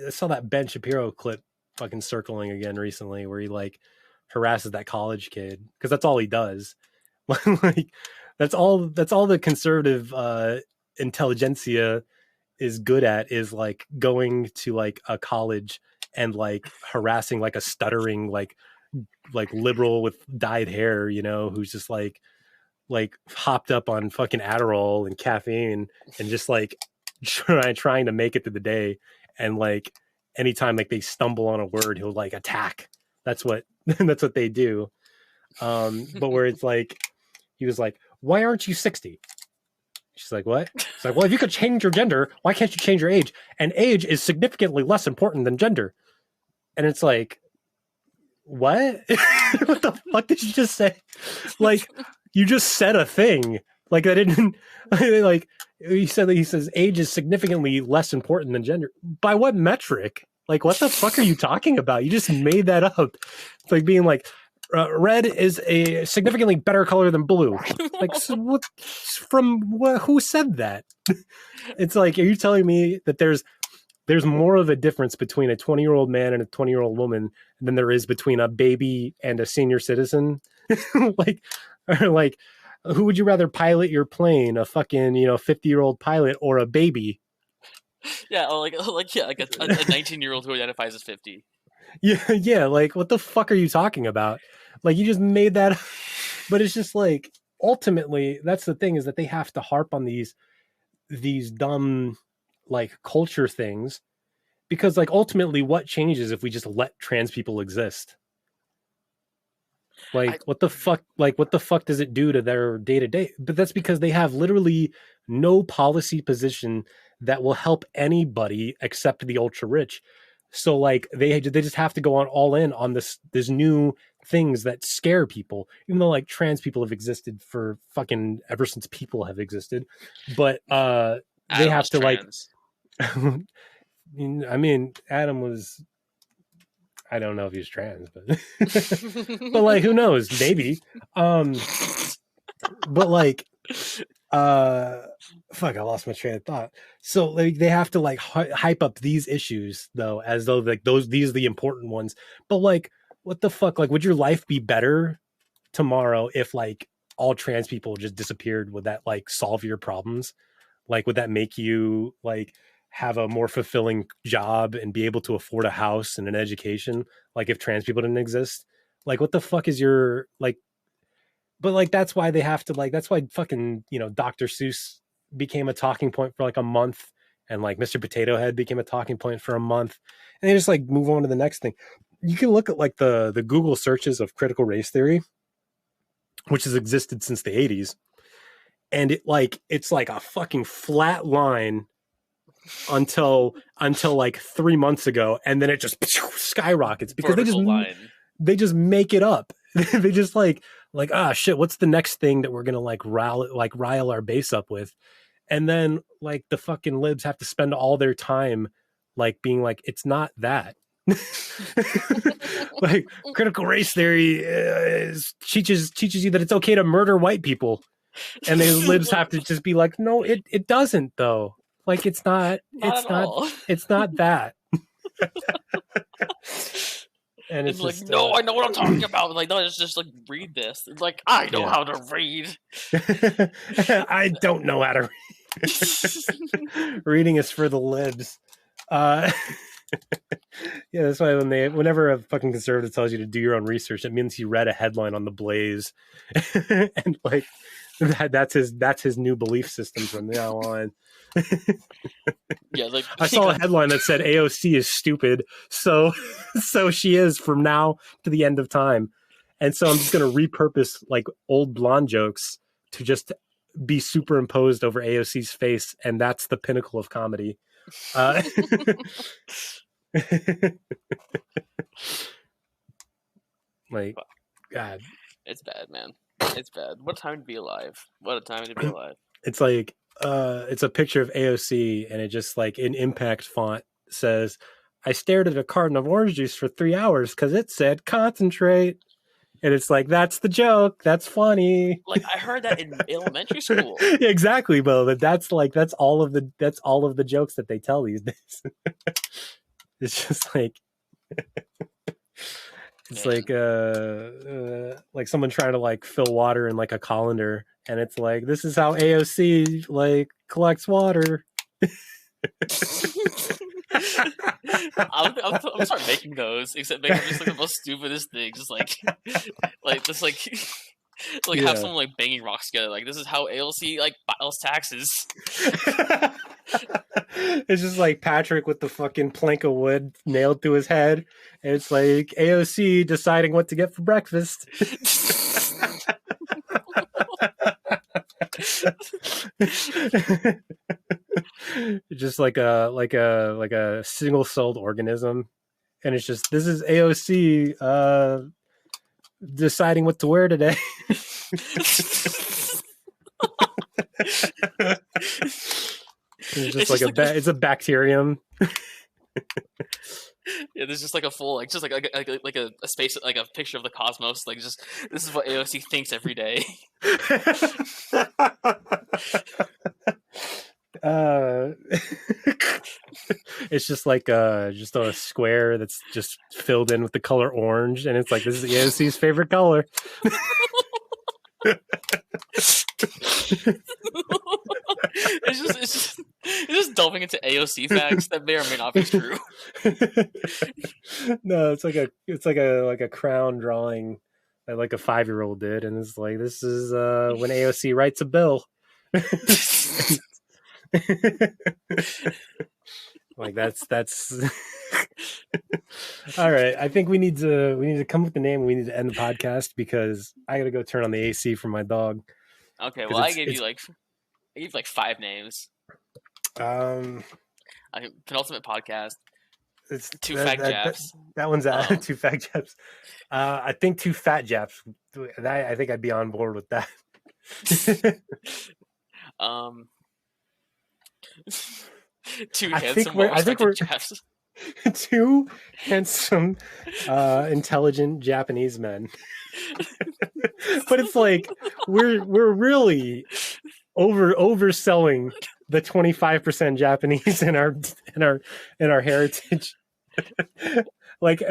saw that Ben Shapiro clip fucking circling again recently, where he like harasses that college kid because that's all he does. Like that's all the conservative intelligentsia is good at, is like going to like a college and like harassing like a stuttering like liberal with dyed hair, you know, who's just like hopped up on fucking Adderall and caffeine and just like trying to make it through the day. And like anytime like they stumble on a word, he'll like attack. That's what they do. But where it's like, he was like, why aren't you 60? She's like, what? It's like, well, if you could change your gender, why can't you change your age? And age is significantly less important than gender. And it's like, what? What the fuck did you just say? Like, you just said a thing. Like, I didn't, like, he says age is significantly less important than gender. By what metric? Like, what the fuck are you talking about? You just made that up. It's like being like, red is a significantly better color than blue. Like, so what, who said that? It's like, are you telling me that there's more of a difference between a 20-year-old man and a 20-year-old woman than there is between a baby and a senior citizen? Like, or like, who would you rather pilot your plane? A fucking, you know, 50-year-old pilot or a baby? Yeah, like a 19-year-old who identifies as 50. Yeah, like what the fuck are you talking about? Like you just made that up. But it's just like, ultimately, that's the thing, is that they have to harp on these dumb like culture things, because like ultimately what changes if we just let trans people exist? Like what the fuck does it do to their day-to-day? But that's because they have literally no policy position that will help anybody except the ultra rich. So like they just have to go all in on this new things that scare people, even though like trans people have existed for fucking ever since people have existed. But they have to trans. Like I mean, Adam was, I don't know if he's trans, but but like who knows, maybe. But like uh fuck, I lost my train of thought. So like they have to like hype up these issues though as though like these are the important ones. But like what the fuck, like would your life be better tomorrow if like all trans people just disappeared? Would that like solve your problems? Like would that make you like have a more fulfilling job and be able to afford a house and an education, like if trans people didn't exist? Like what the fuck is your like, but like that's why they have to like, that's why fucking, you know, Dr. Seuss became a talking point for like a month, and like Mr. Potato Head became a talking point for a month, and they just like move on to the next thing. You can look at like the Google searches of critical race theory, which has existed since the 80s, and it's like a fucking flat line until like 3 months ago, and then it just skyrockets because they just make it up. They just like ah shit, what's the next thing that we're gonna like rile our base up with? And then like the fucking libs have to spend all their time like being like, it's not that. Like critical race theory teaches you that it's okay to murder white people, and the libs have to just be like, no, it doesn't though. Like it's not that. And it's like, just, no, I know what I'm talking about. Like, no, it's just like read this. It's like, I know how to read. I don't know how to read. Reading is for the libs. Yeah, that's why whenever a fucking conservative tells you to do your own research, it means he read a headline on the Blaze, and like that's his new belief system from now on. Yeah, like I saw a headline that said AOC is stupid, so she is from now to the end of time, and so I'm just gonna repurpose like old blonde jokes to just be superimposed over AOC's face, and that's the pinnacle of comedy. Like, God, it's bad, man. It's bad. What a time to be alive. What a time to be alive. It's like it's a picture of AOC, and it just like in impact font says, I stared at a carton of orange juice for 3 hours because it said concentrate. And it's like, that's the joke. That's funny. Like I heard that in elementary school. Exactly, Bo. But that's all of the jokes that they tell these days. It's just like it's like someone trying to like fill water in like a colander, and it's like, this is how AOC like collects water. I'm gonna start making those, except make them just like the most stupidest thing, just like have someone like banging rocks together. Like, this is how AOC like files taxes. It's just like Patrick with the fucking plank of wood nailed to his head, and it's like AOC deciding what to get for breakfast. Just like a single-celled organism, and it's just, this is AOC deciding what to wear today. It's a bacterium. Yeah, there's just like a full like a space, like a picture of the cosmos. Like, just, this is what AOC thinks every day. It's just like just a square that's just filled in with the color orange, and it's like, this is AOC's favorite color. It's just delving into AOC facts that may or may not be true. No, it's like a crown drawing that like a 5-year-old did, and it's like, this is when AOC writes a bill. Like that's all right. I think we need to come up with the name. We need to end the podcast because I gotta go turn on the AC for my dog. Okay, well, I gave you like 5 names. Penultimate podcast. It's Two Fat Japs. That one's out. 2 Fat Japs. I think 2 Fat Japs. I think I'd be on board with that. Two handsome Japs. 2 handsome, intelligent Japanese men. But it's like we're really overselling the 25% Japanese in our heritage. like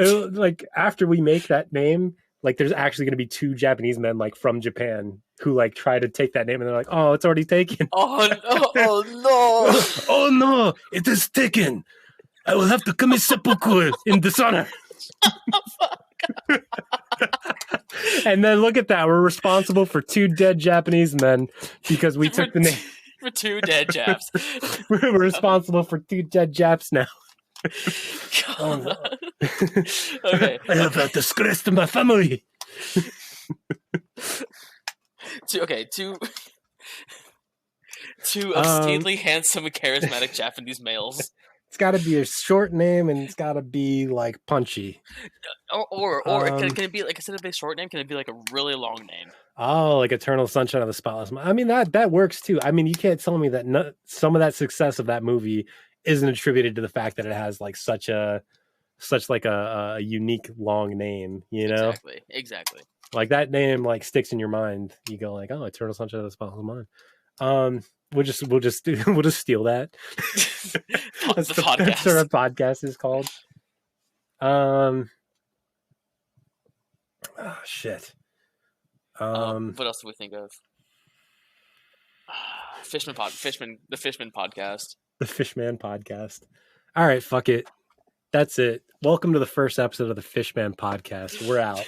after we make that name, like there's actually going to be 2 Japanese men like from Japan who like try to take that name, and they're like, oh, it's already taken. Oh no! Oh no, it is taken. I will have to commit seppuku in dishonor. And then look at that. We're responsible for 2 dead Japanese men because we took the name. For 2 dead Japs. We're responsible for 2 dead Japs now. Oh, no. Okay. I have disgraced my family. Two obscenely handsome, charismatic Japanese males. It's got to be a short name, and it's got to be like punchy. Or can it be like, instead of a short name, can it be like a really long name? Oh, like Eternal Sunshine of the Spotless Mind. I mean, that works too. I mean, you can't tell me that some of that success of that movie isn't attributed to the fact that it has like such a unique long name, you know? Exactly. Like that name like sticks in your mind. You go like, oh, Eternal Sunshine of the Spotless Mind. We'll just steal that. That's the podcast. That's what our podcast is called. Oh shit. What else do we think of? The Fishman podcast. The Fishman podcast. All right, fuck it. That's it. Welcome to the first episode of the Fishman podcast. We're out.